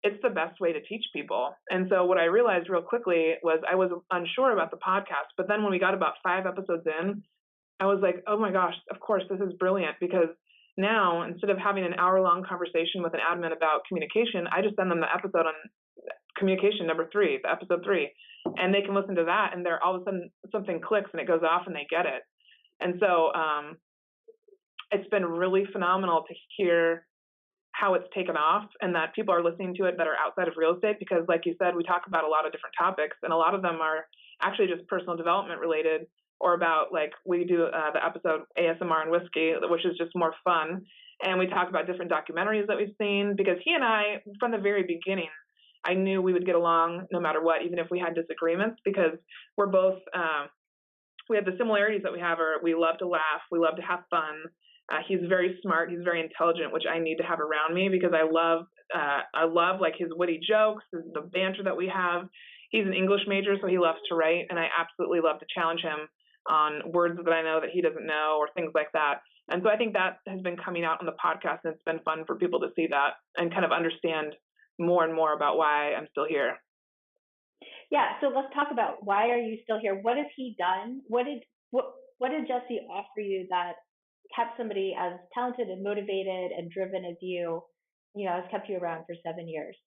it's the best way to teach people. And so what I realized real quickly was I was unsure about the podcast, but then when we got about 5 episodes in, I was like, oh my gosh, of course, this is brilliant, because now instead of having an hour-long conversation with an admin about communication, I just send them the episode on communication number 3, the episode 3, and they can listen to that, and they're all of a sudden something clicks and it goes off and they get it. And so it's been really phenomenal to hear how it's taken off and that people are listening to it that are outside of real estate, because like you said, we talk about a lot of different topics, and a lot of them are actually just personal development related or about, like, we do the episode ASMR and Whiskey, which is just more fun. And we talk about different documentaries that we've seen, because he and I, from the very beginning, I knew we would get along no matter what, even if we had disagreements, because we're both, we have the similarities that we have are we love to laugh, we love to have fun. He's very smart, he's very intelligent, which I need to have around me because I love like his witty jokes, the banter that we have. He's an English major, so he loves to write, and I absolutely love to challenge him on words that I know that he doesn't know or things like that. And so I think that has been coming out on the podcast, and it's been fun for people to see that and kind of understand more and more about why I'm still here. Yeah, so let's talk about why are you still here? What has he done? What did Jesse offer you that kept somebody as talented and motivated and driven as you know, has kept you around for 7 years?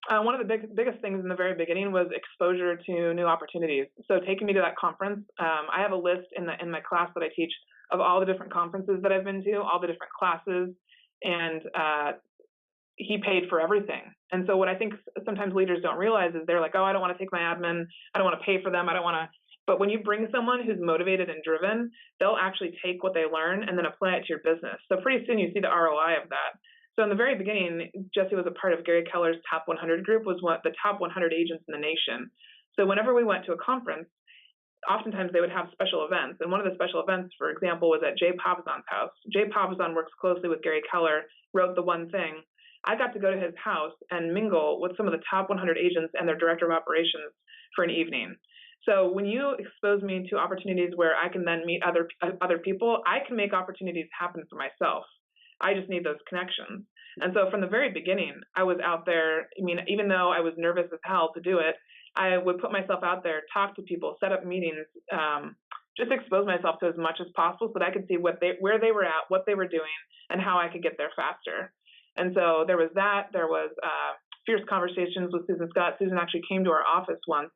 One of the biggest things in the very beginning was exposure to new opportunities. So taking me to that conference, I have a list in my class that I teach of all the different conferences that I've been to, all the different classes, and he paid for everything. And so what I think sometimes leaders don't realize is they're like, oh, I don't want to take my admin, I don't want to pay for them, I don't want to. But when you bring someone who's motivated and driven, they'll actually take what they learn and then apply it to your business. So pretty soon you see the ROI of that. So in the very beginning, Jesse was a part of Gary Keller's top 100 group, was one the top 100 agents in the nation. So whenever we went to a conference, oftentimes they would have special events. And one of the special events, for example, was at Jay Papasan's house. Jay Papasan works closely with Gary Keller, wrote The One Thing. I got to go to his house and mingle with some of the top 100 agents and their director of operations for an evening. So when you expose me to opportunities where I can then meet other people, I can make opportunities happen for myself. I just need those connections. And so from the very beginning, I was out there. I mean, even though I was nervous as hell to do it, I would put myself out there, talk to people, set up meetings, just expose myself to as much as possible so that I could see where they were at, what they were doing, and how I could get there faster. And so there was that. There was fierce conversations with Susan Scott. Susan actually came to our office once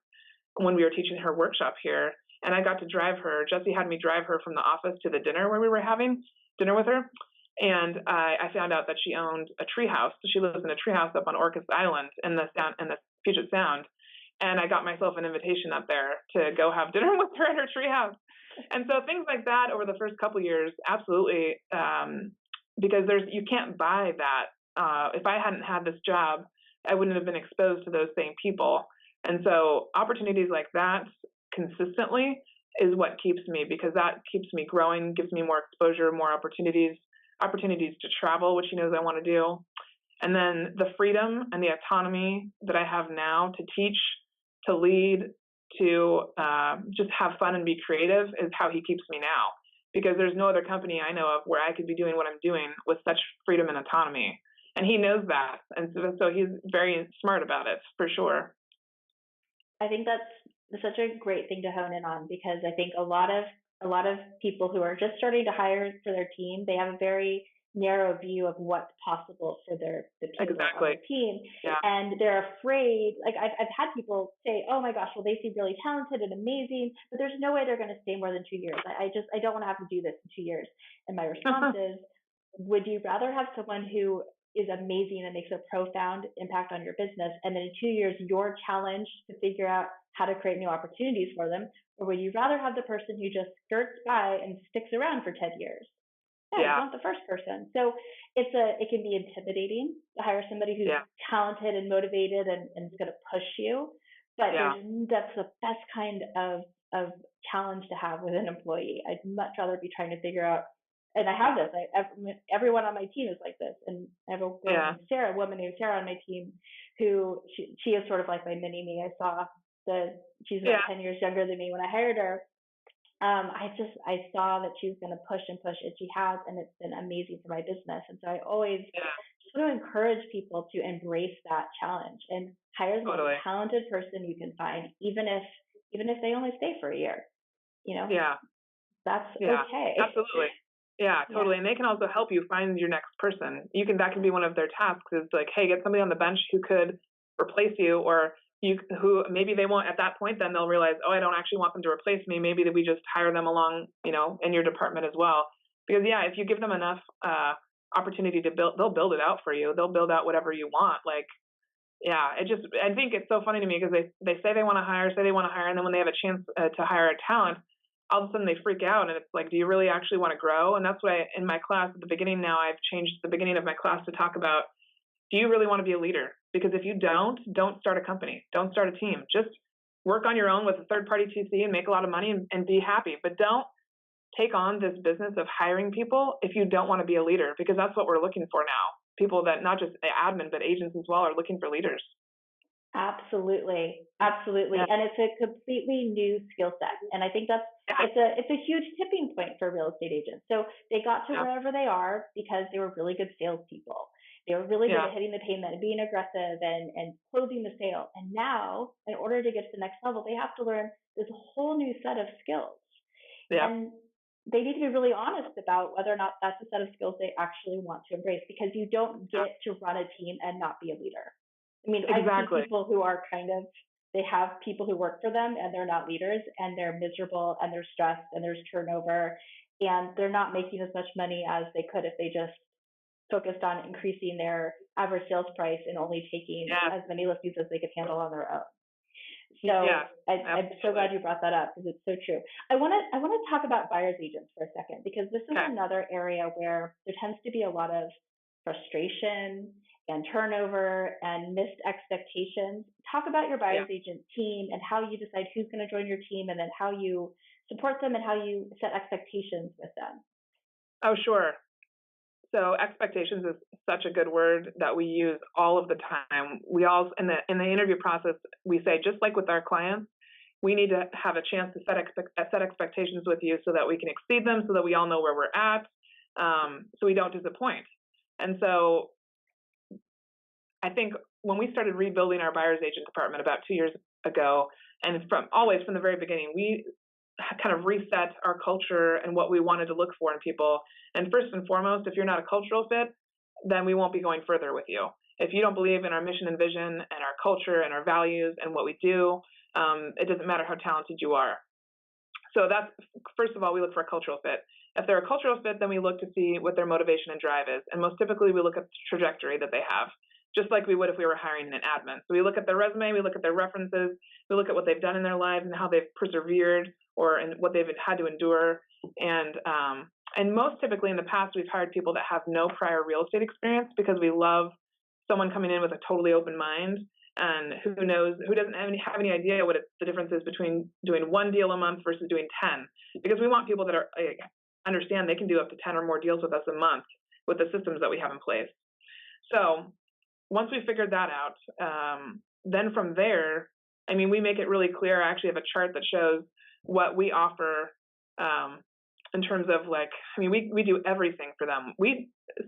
when we were teaching her workshop here, and I got to drive her. Jesse had me drive her from the office to the dinner where we were having dinner with her. And I found out that she owned a treehouse. She lives in a treehouse up on Orcas Island in the Puget Sound. And I got myself an invitation up there to go have dinner with her in her treehouse. And so things like that over the first couple of years, absolutely, because you can't buy that. If I hadn't had this job, I wouldn't have been exposed to those same people. And so opportunities like that consistently is what keeps me, because that keeps me growing, gives me more exposure, more opportunities to travel, which he knows I want to do. And then the freedom and the autonomy that I have now to teach, to lead, to just have fun and be creative is how he keeps me now. Because there's no other company I know of where I could be doing what I'm doing with such freedom and autonomy. And he knows that. And so he's very smart about it, for sure. I think that's such a great thing to hone in on, because I think a lot of people who are just starting to hire for their team, they have a very narrow view of what's possible for the people on the team. Yeah. And they're afraid. Like I've had people say, oh my gosh, well, they seem really talented and amazing, but there's no way they're going to stay more than 2 years. I don't want to have to do this in 2 years. And my response is, would you rather have someone who is amazing and makes a profound impact on your business, and then in 2 years you're challenged to figure out how to create new opportunities for them? Or would you rather have the person who just skirts by and sticks around for 10 years? Yeah, you want the first person. So it can be intimidating to hire somebody who's talented and motivated and is going to push you. But that's the best kind of challenge to have with an employee. I'd much rather be trying to figure out, and I have this, everyone on my team is like this. And I have a woman named Sarah on my team who she is sort of like my mini me. She's about 10 years younger than me. When I hired her, I saw that she was going to push and push, and she has, and it's been amazing for my business. And so I always just want to encourage people to embrace that challenge and hire the most talented person you can find, even if they only stay for a year. You know, that's okay. Absolutely. Yeah, totally. And they can also help you find your next person. That can be one of their tasks, is like, hey, get somebody on the bench who could replace you, or who maybe they won't at that point. Then they'll realize, oh, I don't actually want them to replace me. Maybe that we just hire them along, in your department as well. Because if you give them enough opportunity to build, they'll build it out for you. They'll build out whatever you want. I think it's so funny to me, because they say they want to hire, and then when they have a chance to hire a talent, all of a sudden they freak out, and it's like, do you really actually want to grow? And that's why in my class at the beginning now, I've changed the beginning of my class to talk about, do you really want to be a leader? Because if you don't start a company, don't start a team. Just work on your own with a third-party TC and make a lot of money and be happy. But don't take on this business of hiring people if you don't want to be a leader, because that's what we're looking for now. People that, not just admin, but agents as well, are looking for leaders. Absolutely. Absolutely. Yeah. And it's a completely new skill set. And I think it's a huge tipping point for real estate agents. So they got to wherever they are because they were really good salespeople. They were really good at hitting the payment and being aggressive and closing the sale. And now, in order to get to the next level, they have to learn this whole new set of skills. Yeah. And they need to be really honest about whether or not that's a set of skills they actually want to embrace, because you don't get to run a team and not be a leader. I mean, Exactly. I see people who are they have people who work for them and they're not leaders, and they're miserable and they're stressed and there's turnover, and they're not making as much money as they could if they just focused on increasing their average sales price and only taking as many listings as they could handle on their own. So I'm so glad you brought that up, because it's so true. I want to talk about buyer's agents for a second, because this is another area where there tends to be a lot of frustration and turnover and missed expectations. Talk about your buyer's agent team and how you decide who's going to join your team, and then how you support them and how you set expectations with them. Oh, sure. So expectations is such a good word that we use all of the time. We all, in the interview process, we say, just like with our clients, we need to have a chance to set expectations with you so that we can exceed them, so that we all know where we're at, so we don't disappoint. And so I think when we started rebuilding our buyer's agent department about 2 years ago, and from the very beginning, we kind of reset our culture and what we wanted to look for in people. And first and foremost, if you're not a cultural fit, then we won't be going further with you. If you don't believe in our mission and vision and our culture and our values and what we do, it doesn't matter how talented you are. So that's, first of all, we look for a cultural fit. If they're a cultural fit, then we look to see what their motivation and drive is. And most typically, we look at the trajectory that they have, just like we would if we were hiring an admin. So we look at their resume, we look at their references, we look at what they've done in their lives and how they've persevered, or in what they've had to endure. And most typically in the past, we've hired people that have no prior real estate experience, because we love someone coming in with a totally open mind and who doesn't have any idea what the difference is between doing one deal a month versus doing 10. Because we want people that are understand they can do up to 10 or more deals with us a month with the systems that we have in place. So once we figured that out, then from there, I mean, we make it really clear. I actually have a chart that shows what we offer in terms of we do everything for them.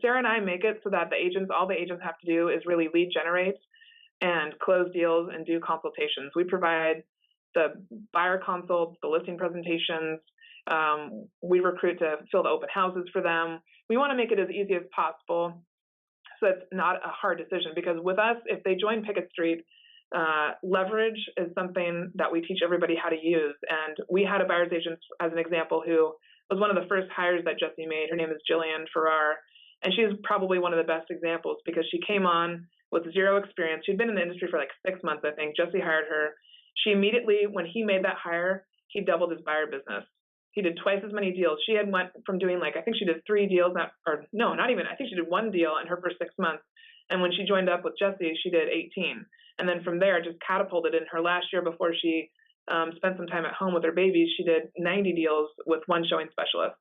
Sarah and I make it so that all the agents have to do is really lead generate and close deals and do consultations. We provide the buyer consults, the listing presentations. We recruit to fill the open houses for them. We want to make it as easy as possible, so it's not a hard decision, because with us, if they join Pickett Street, leverage is something that we teach everybody how to use. And we had a buyer's agent, as an example, who was one of the first hires that Jessie made. Her name is Jillian Farrar, and she's probably one of the best examples, because she came on with zero experience. She'd been in the industry for 6 months, I think. Jessie hired her. She immediately, when he made that hire, he doubled his buyer business. He did twice as many deals. She had went from doing I think she did 3 deals, not even. I think she did 1 deal in her first 6 months. And when she joined up with Jessie, she did 18. And then from there, just catapulted. In her last year before she spent some time at home with her babies, she did 90 deals with 1 showing specialist.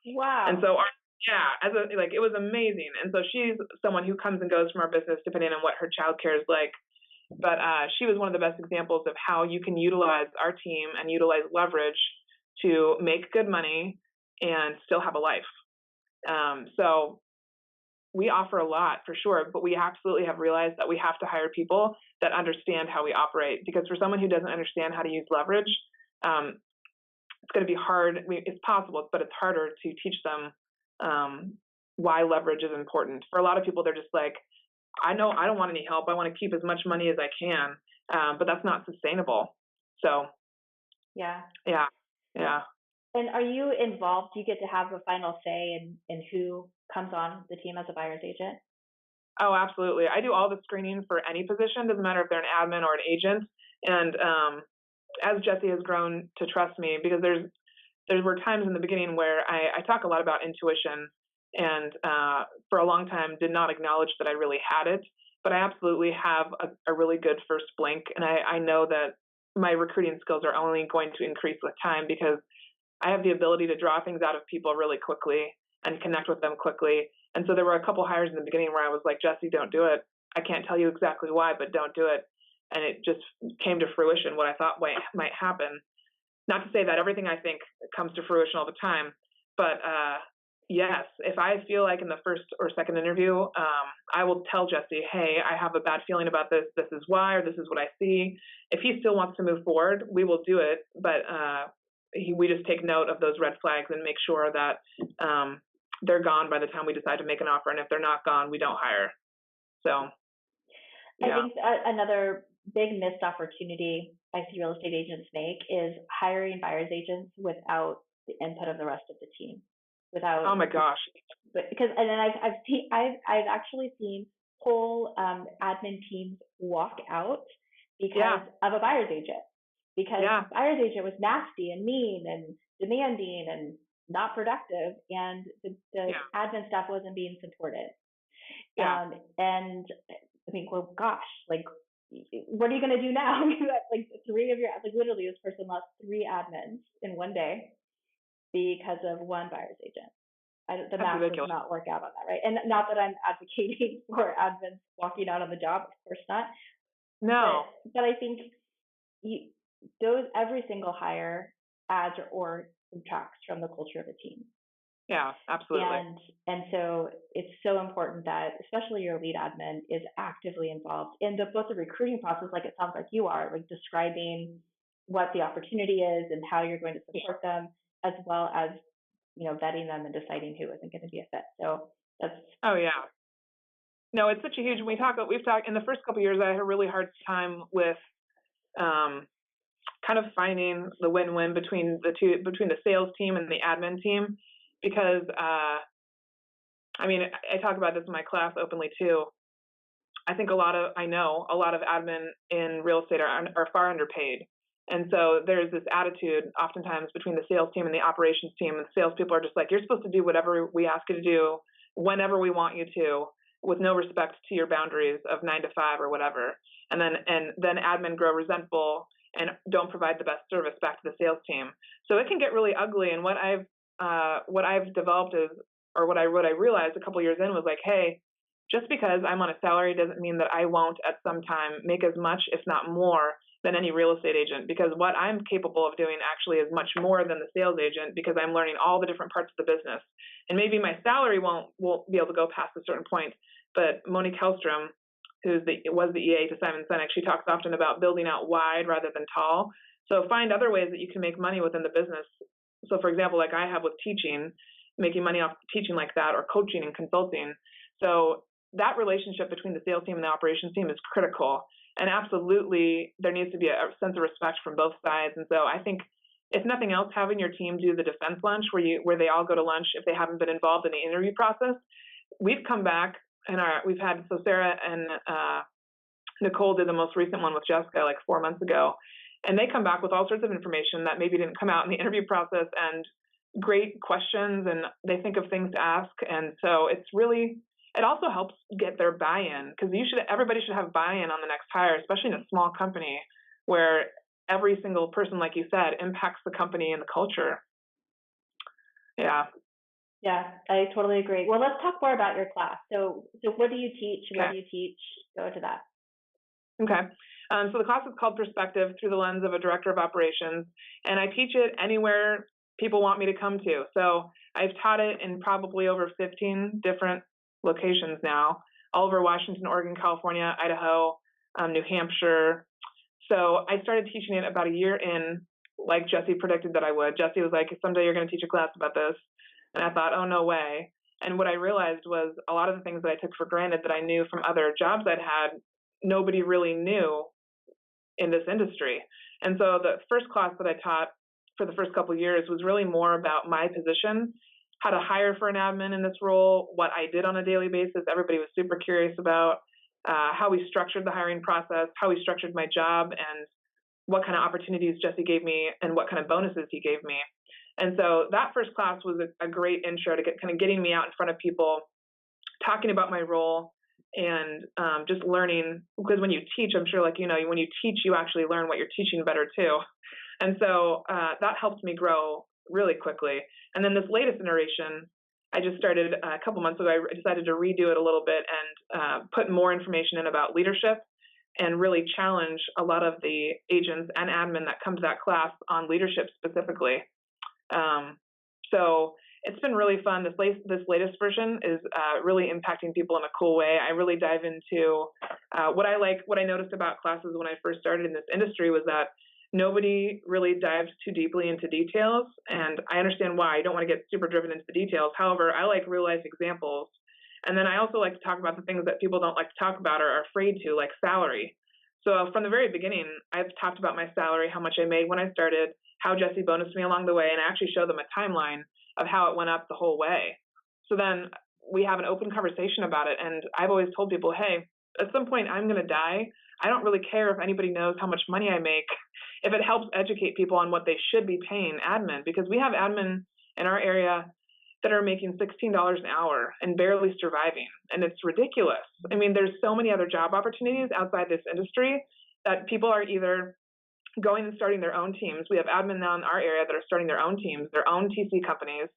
Wow. And so, it was amazing. And so she's someone who comes and goes from our business depending on what her childcare is like. But she was one of the best examples of how you can utilize our team and utilize leverage to make good money and still have a life. So we offer a lot for sure, but we absolutely have realized that we have to hire people that understand how we operate, because for someone who doesn't understand how to use leverage, it's going to be hard. It's possible, but it's harder to teach them why leverage is important. For a lot of people, they're just like, I know I don't want any help. I want to keep as much money as I can, but that's not sustainable. So yeah. And are you involved? Do you get to have a final say in who comes on the team as a buyer's agent? Oh, absolutely. I do all the screening for any position. Doesn't matter if they're an admin or an agent. And as Jessie has grown to trust me, because there were times in the beginning where I talk a lot about intuition, and for a long time did not acknowledge that I really had it. But I absolutely have a really good first blink, and I know that my recruiting skills are only going to increase with time because I have the ability to draw things out of people really quickly and connect with them quickly. And so there were a couple hires in the beginning where I was like, Jesse, don't do it. I can't tell you exactly why, but don't do it. And it just came to fruition what I thought might happen. Not to say that everything I think comes to fruition all the time, but yes, if I feel like in the first or second interview, I will tell Jesse, hey, I have a bad feeling about this. This is why, or this is what I see. If he still wants to move forward, we will do it. But we just take note of those red flags and make sure that they're gone by the time we decide to make an offer. And if they're not gone, we don't hire. So, yeah. I think another big missed opportunity I see real estate agents make is hiring buyer's agents without the input of the rest of the team. Without, oh my gosh. Because and then I've actually seen whole admin teams walk out because of a buyer's agent. Because the buyer's agent was nasty and mean and demanding and not productive, and the admin staff wasn't being supported. And I think, well, gosh, like, what are you going to do now? Like literally this person lost 3 admins in one day because of one buyer's agent. The math does not work out on that, right? And not that I'm advocating for admins walking out on the job, of course not. No. But I think every single hire adds or subtracts from the culture of a team. Yeah, absolutely. And so it's so important that especially your lead admin is actively involved in both the recruiting process, like it sounds like you are, like describing what the opportunity is and how you're going to support them, as well as, vetting them and deciding who isn't going to be a fit. So that's. Oh yeah. No, it's such a huge. We've talked in the first couple of years. I had a really hard time with, kind of finding the win-win between the sales team and the admin team. Because, I talk about this in my class openly too. I think I know a lot of admin in real estate are far underpaid. And so there's this attitude oftentimes between the sales team and the operations team, and the salespeople are just like, you're supposed to do whatever we ask you to do, whenever we want you to, with no respect to your boundaries of 9 to 5 or whatever. And then admin grow resentful and don't provide the best service back to the sales team. So it can get really ugly. And what I've developed is, or what I realized a couple of years in was like, hey, just because I'm on a salary doesn't mean that I won't at some time make as much, if not more, than any real estate agent. Because what I'm capable of doing actually is much more than the sales agent, because I'm learning all the different parts of the business. And maybe my salary won't be able to go past a certain point. But Monique Hellstrom, was the EA to Simon Sinek, she talks often about building out wide rather than tall. So find other ways that you can make money within the business. So for example, like I have with teaching, making money off teaching like that, or coaching and consulting. So that relationship between the sales team and the operations team is critical. And absolutely, there needs to be a sense of respect from both sides. And so I think, if nothing else, having your team do the defense lunch where they all go to lunch if they haven't been involved in the interview process. We've come back and so Sarah and Nicole did the most recent one with Jessica like 4 months ago. And they come back with all sorts of information that maybe didn't come out in the interview process, and great questions, and they think of things to ask. And so it also helps get their buy-in, because everybody should have buy-in on the next hire, especially in a small company where every single person, like you said, impacts the company and the culture. Yeah. Yeah, I totally agree. Well, let's talk more about your class. So what do you teach? Okay. Where do you teach? Go to that. Okay. So the class is called Perspective Through the Lens of a Director of Operations, and I teach it anywhere people want me to come to. So I've taught it in probably over 15 different locations now, all over Washington, Oregon, California, Idaho, New Hampshire. So I started teaching it about a year in, like Jesse predicted that I would. Jesse was like, someday you're going to teach a class about this. And I thought, oh, no way. And what I realized was a lot of the things that I took for granted that I knew from other jobs I'd had, nobody really knew in this industry. And so the first class that I taught for the first couple of years was really more about my position, how to hire for an admin in this role, what I did on a daily basis. Everybody was super curious about how we structured the hiring process, how we structured my job, and what kind of opportunities Jesse gave me and what kind of bonuses he gave me. And so that first class was a great intro to getting me out in front of people, talking about my role, and just learning, because when you teach, I'm sure when you teach, you actually learn what you're teaching better too. And so that helped me grow really quickly. And then this latest iteration, I just started a couple months ago. I decided to redo it a little bit and put more information in about leadership and really challenge a lot of the agents and admin that come to that class on leadership specifically. So it's been really fun. This latest version is really impacting people in a cool way. I really dive into what I noticed about classes when I first started in this industry was that nobody really dives too deeply into details, and I understand why. I don't want to get super driven into the details. However, I like real life examples. And then I also like to talk about the things that people don't like to talk about or are afraid to, like salary. So from the very beginning, I've talked about my salary, how much I made when I started, how Jesse bonused me along the way, and I actually show them a timeline of how it went up the whole way. So then we have an open conversation about it. And I've always told people, hey, at some point I'm going to die. I don't really care if anybody knows how much money I make, if it helps educate people on what they should be paying admin, because we have admin in our area that are making $16 an hour and barely surviving. And it's ridiculous. I mean, there's so many other job opportunities outside this industry that people are either going and starting their own teams. We have admin now in our area that are starting their own teams, their own TC companies,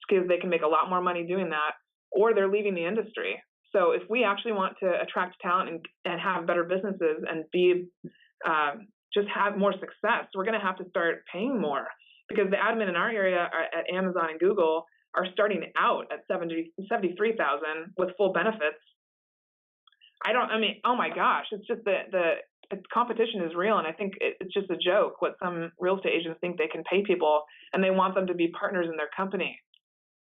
because they can make a lot more money doing that, or they're leaving the industry. So if we actually want to attract talent and have better businesses and be just have more success, we're going to have to start paying more, because the admin in our area at Amazon and Google are starting out at $73,000 with full benefits. Oh my gosh, it's just the competition is real, and I think it's just a joke what some real estate agents think they can pay people, and they want them to be partners in their company.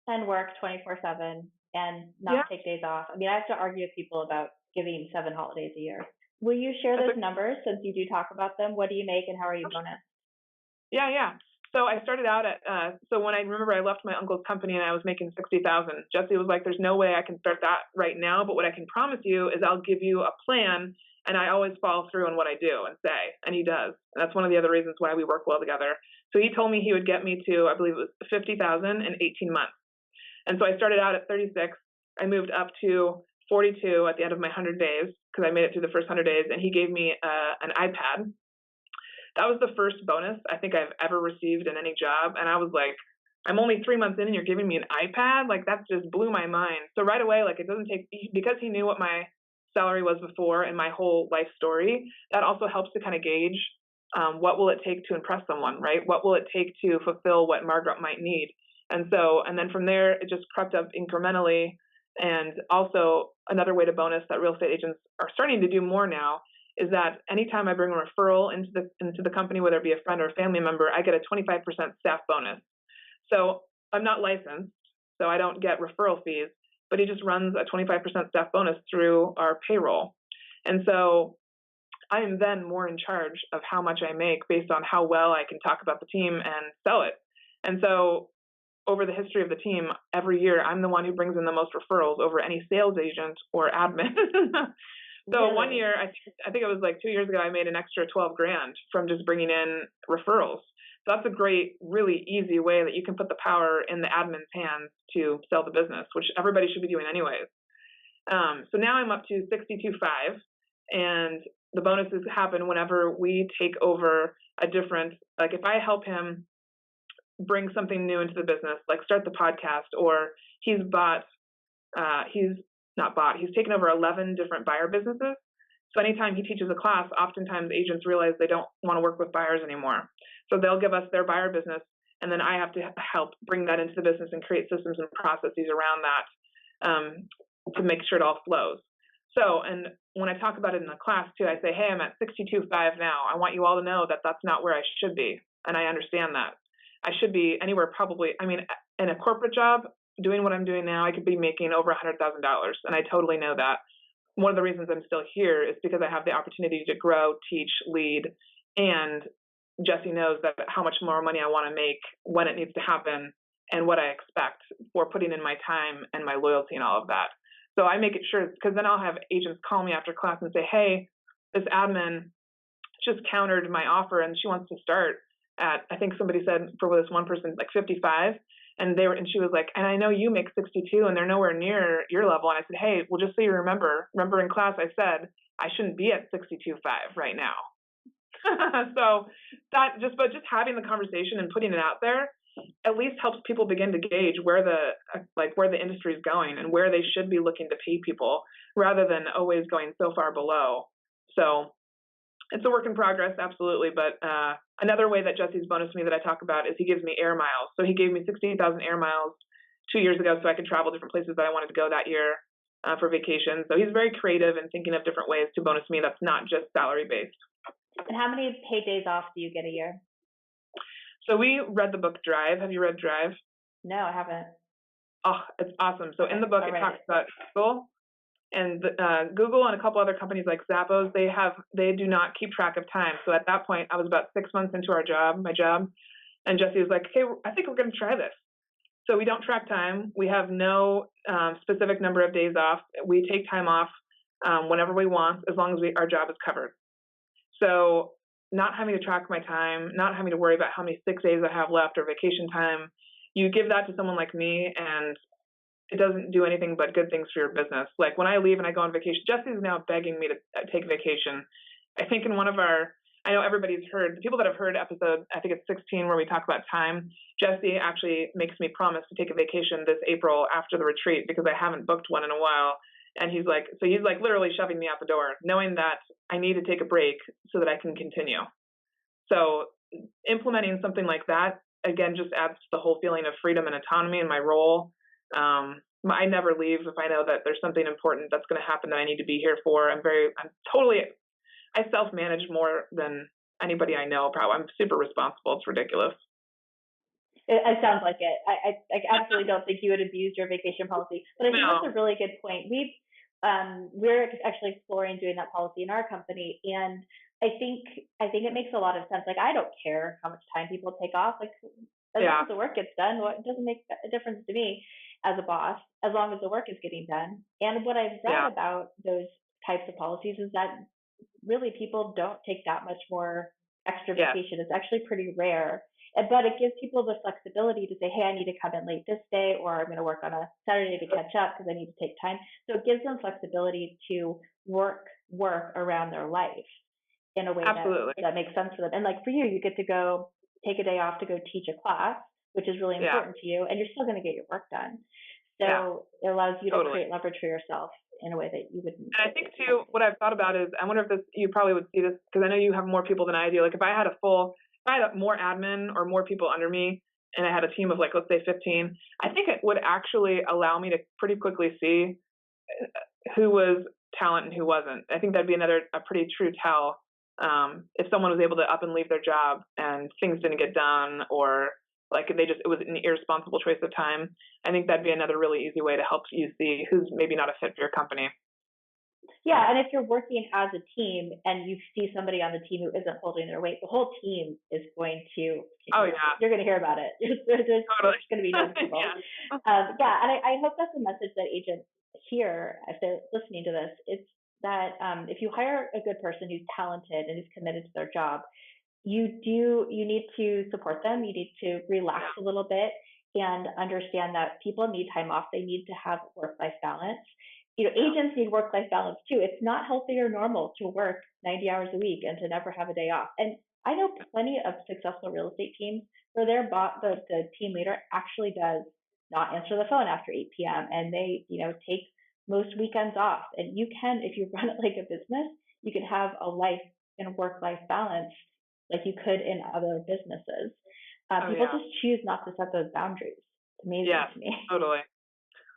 And work 24/7 and not take days off. I mean, I have to argue with people about giving 7 holidays a year. Will you share those numbers since you do talk about them? What do you make and how are you bonused? Yeah. So I started out at, so when I remember I left my uncle's company and I was making $60,000, Jesse was like, there's no way I can start that right now, but what I can promise you is I'll give you a plan, and I always follow through on what I do and say, and he does. And that's one of the other reasons why we work well together. So he told me he would get me to, I believe it was 50,000 in 18 months. And so I started out at 36. I moved up to 42 at the end of my 100 days, because I made it through the first 100 days, and he gave me an iPad. That was the first bonus I think I've ever received in any job. And I was like, I'm only 3 months in and you're giving me an iPad? Like, that just blew my mind. So right away, like, it doesn't take, because he knew what my salary was before and my whole life story, that also helps to kind of gauge what will it take to impress someone, right? What will it take to fulfill what Margaret might need? And then from there, it just crept up incrementally. And also another way to bonus that real estate agents are starting to do more now is that anytime I bring a referral into the company, whether it be a friend or a family member, I get a 25% staff bonus. So I'm not licensed, so I don't get referral fees, but he just runs a 25% staff bonus through our payroll. And so I am then more in charge of how much I make based on how well I can talk about the team and sell it. And so over the history of the team, every year I'm the one who brings in the most referrals over any sales agent or admin. So really? One year, I think it was like 2 years ago, I made an extra $12,000 from just bringing in referrals. So that's a great, really easy way that you can put the power in the admin's hands to sell the business, which everybody should be doing anyways. So now I'm up to 62.5, and the bonuses happen whenever we take over a different, like if I help him bring something new into the business, like start the podcast, or he's taken over 11 different buyer businesses. So anytime he teaches a class, oftentimes agents realize they don't want to work with buyers anymore. So they'll give us their buyer business, and then I have to help bring that into the business and create systems and processes around that to make sure it all flows. So, and when I talk about it in the class too, I say, hey, I'm at 62.5 now. I want you all to know that that's not where I should be. And I understand that. I should be anywhere probably, in a corporate job, doing what I'm doing now, I could be making over $100,000. And I totally know that. One of the reasons I'm still here is because I have the opportunity to grow, teach, lead, and Jesse knows that how much more money I want to make, when it needs to happen, and what I expect for putting in my time and my loyalty and all of that. So I make it sure, because then I'll have agents call me after class and say, hey, this admin just countered my offer and she wants to start. at, I think somebody said for this one person, like 55. And she was like, and I know you make 62 and they're nowhere near your level. And I said, hey, well, just so you remember in class, I said, I shouldn't be at 62.5 right now. So but just having the conversation and putting it out there at least helps people begin to gauge where the industry is going and where they should be looking to pay people rather than always going so far below. So it's a work in progress, absolutely. But another way that Jesse's bonused me that I talk about is he gives me air miles. So he gave me 16,000 air miles 2 years ago so I could travel different places that I wanted to go that year for vacation. So he's very creative in thinking of different ways to bonus me that's not just salary based. And how many paid days off do you get a year? So we read the book Drive. Have you read Drive? No, I haven't. Oh, it's awesome. So in the book, it talks about Google and Google and a couple other companies like Zappos. They do not keep track of time. So at that point, I was about 6 months into my job, and Jesse was like, "Okay, I think we're going to try this." So we don't track time. We have no specific number of days off. We take time off whenever we want, as long as our job is covered. So not having to track my time, not having to worry about how many sick days I have left or vacation time. You give that to someone like me, and it doesn't do anything but good things for your business. Like when I leave and I go on vacation, Jesse's now begging me to take vacation. I think in I know everybody's heard, the people that have heard episode, I think it's 16, where we talk about time, Jesse actually makes me promise to take a vacation this April after the retreat because I haven't booked one in a while. And he's like literally shoving me out the door, knowing that I need to take a break so that I can continue. So implementing something like that, again, just adds to the whole feeling of freedom and autonomy in my role. I never leave if I know that there's something important that's going to happen that I need to be here for. I self-manage more than anybody I know. Probably I'm super responsible. It's ridiculous. It sounds like it. I absolutely don't think you would abuse your vacation policy, but I think that's a really good point. We're actually exploring doing that policy in our company, and I think it makes a lot of sense. Like, I don't care how much time people take off. Like, as long as the work gets done, it doesn't make a difference to me as a boss, as long as the work is getting done. And what I've read about those types of policies is that really people don't take that much more extra vacation. It's actually pretty rare. But it gives people the flexibility to say, hey, I need to come in late this day, or I'm going to work on a Saturday to catch up because I need to take time. So it gives them flexibility to work around their life in a way that makes sense for them. And like for you, you get to go take a day off to go teach a class, which is really important to you, and you're still going to get your work done. So it allows you to create leverage for yourself in a way that you wouldn't. And I think too, what I've thought about is, I wonder if you probably would see this, because I know you have more people than I do. Like if I had more admin or more people under me and I had a team of, like, let's say 15, I think it would actually allow me to pretty quickly see who was talent and who wasn't. I think that'd be a pretty true tell. If someone was able to up and leave their job and things didn't get done, or like it was an irresponsible choice of time, I think that'd be another really easy way to help you see who's maybe not a fit for your company. Yeah, and if you're working as a team and you see somebody on the team who isn't holding their weight, the whole team is going to. You're going to hear about it. There's going to be noticeable. And I hope that's a message that agents hear if they're listening to this. It's that if you hire a good person who's talented and who's committed to their job, you need to support them. You need to relax a little bit and understand that people need time off. They need to have work-life balance. Agents need work-life balance too. It's not healthy or normal to work 90 hours a week and to never have a day off. And I know plenty of successful real estate teams where the team leader actually does not answer the phone after 8 p.m. and they, take most weekends off. And you can, if you run it like a business, you can have a life and work-life balance like you could in other businesses. People just choose not to set those boundaries. It's amazing to me. Totally.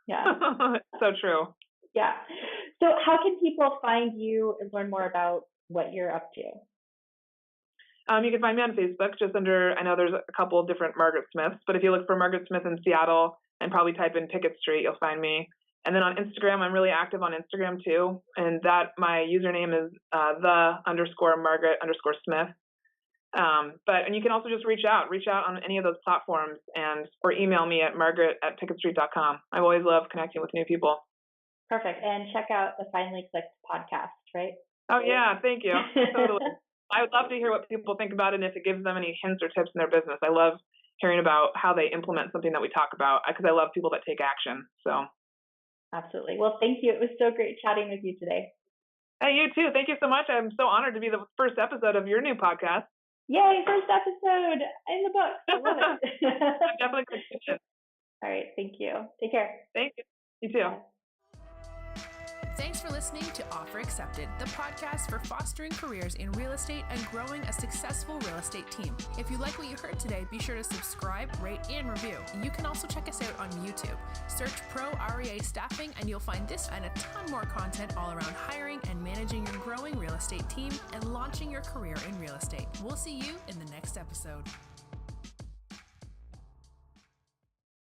Yeah. So true. Yeah. So how can people find you and learn more about what you're up to? You can find me on Facebook just under, I know there's a couple of different Margaret Smiths, but if you look for Margaret Smith in Seattle and probably type in Pickett Street, you'll find me. And then on Instagram, I'm really active on Instagram too. And my username is _Margaret_Smith. And you can also just reach out on any of those platforms or email me at margaret@pickettstreet.com. I always love connecting with new people. Perfect. And check out the Finally Clicked podcast, right? Oh, yeah. Thank you. Totally. I would love to hear what people think about it and if it gives them any hints or tips in their business. I love hearing about how they implement something that we talk about because I love people that take action. So. Absolutely. Well, thank you. It was so great chatting with you today. Hey, you too. Thank you so much. I'm so honored to be the first episode of your new podcast. Yay, first episode in the book. I love it. I'm definitely going to do it. All right. Thank you. Take care. Thank you. You too. Bye. Thanks for listening to Offer Accepted, the podcast for fostering careers in real estate and growing a successful real estate team. If you like what you heard today, be sure to subscribe, rate, and review. You can also check us out on YouTube. Search Pro REA Staffing and you'll find this and a ton more content all around hiring and managing your growing real estate team and launching your career in real estate. We'll see you in the next episode.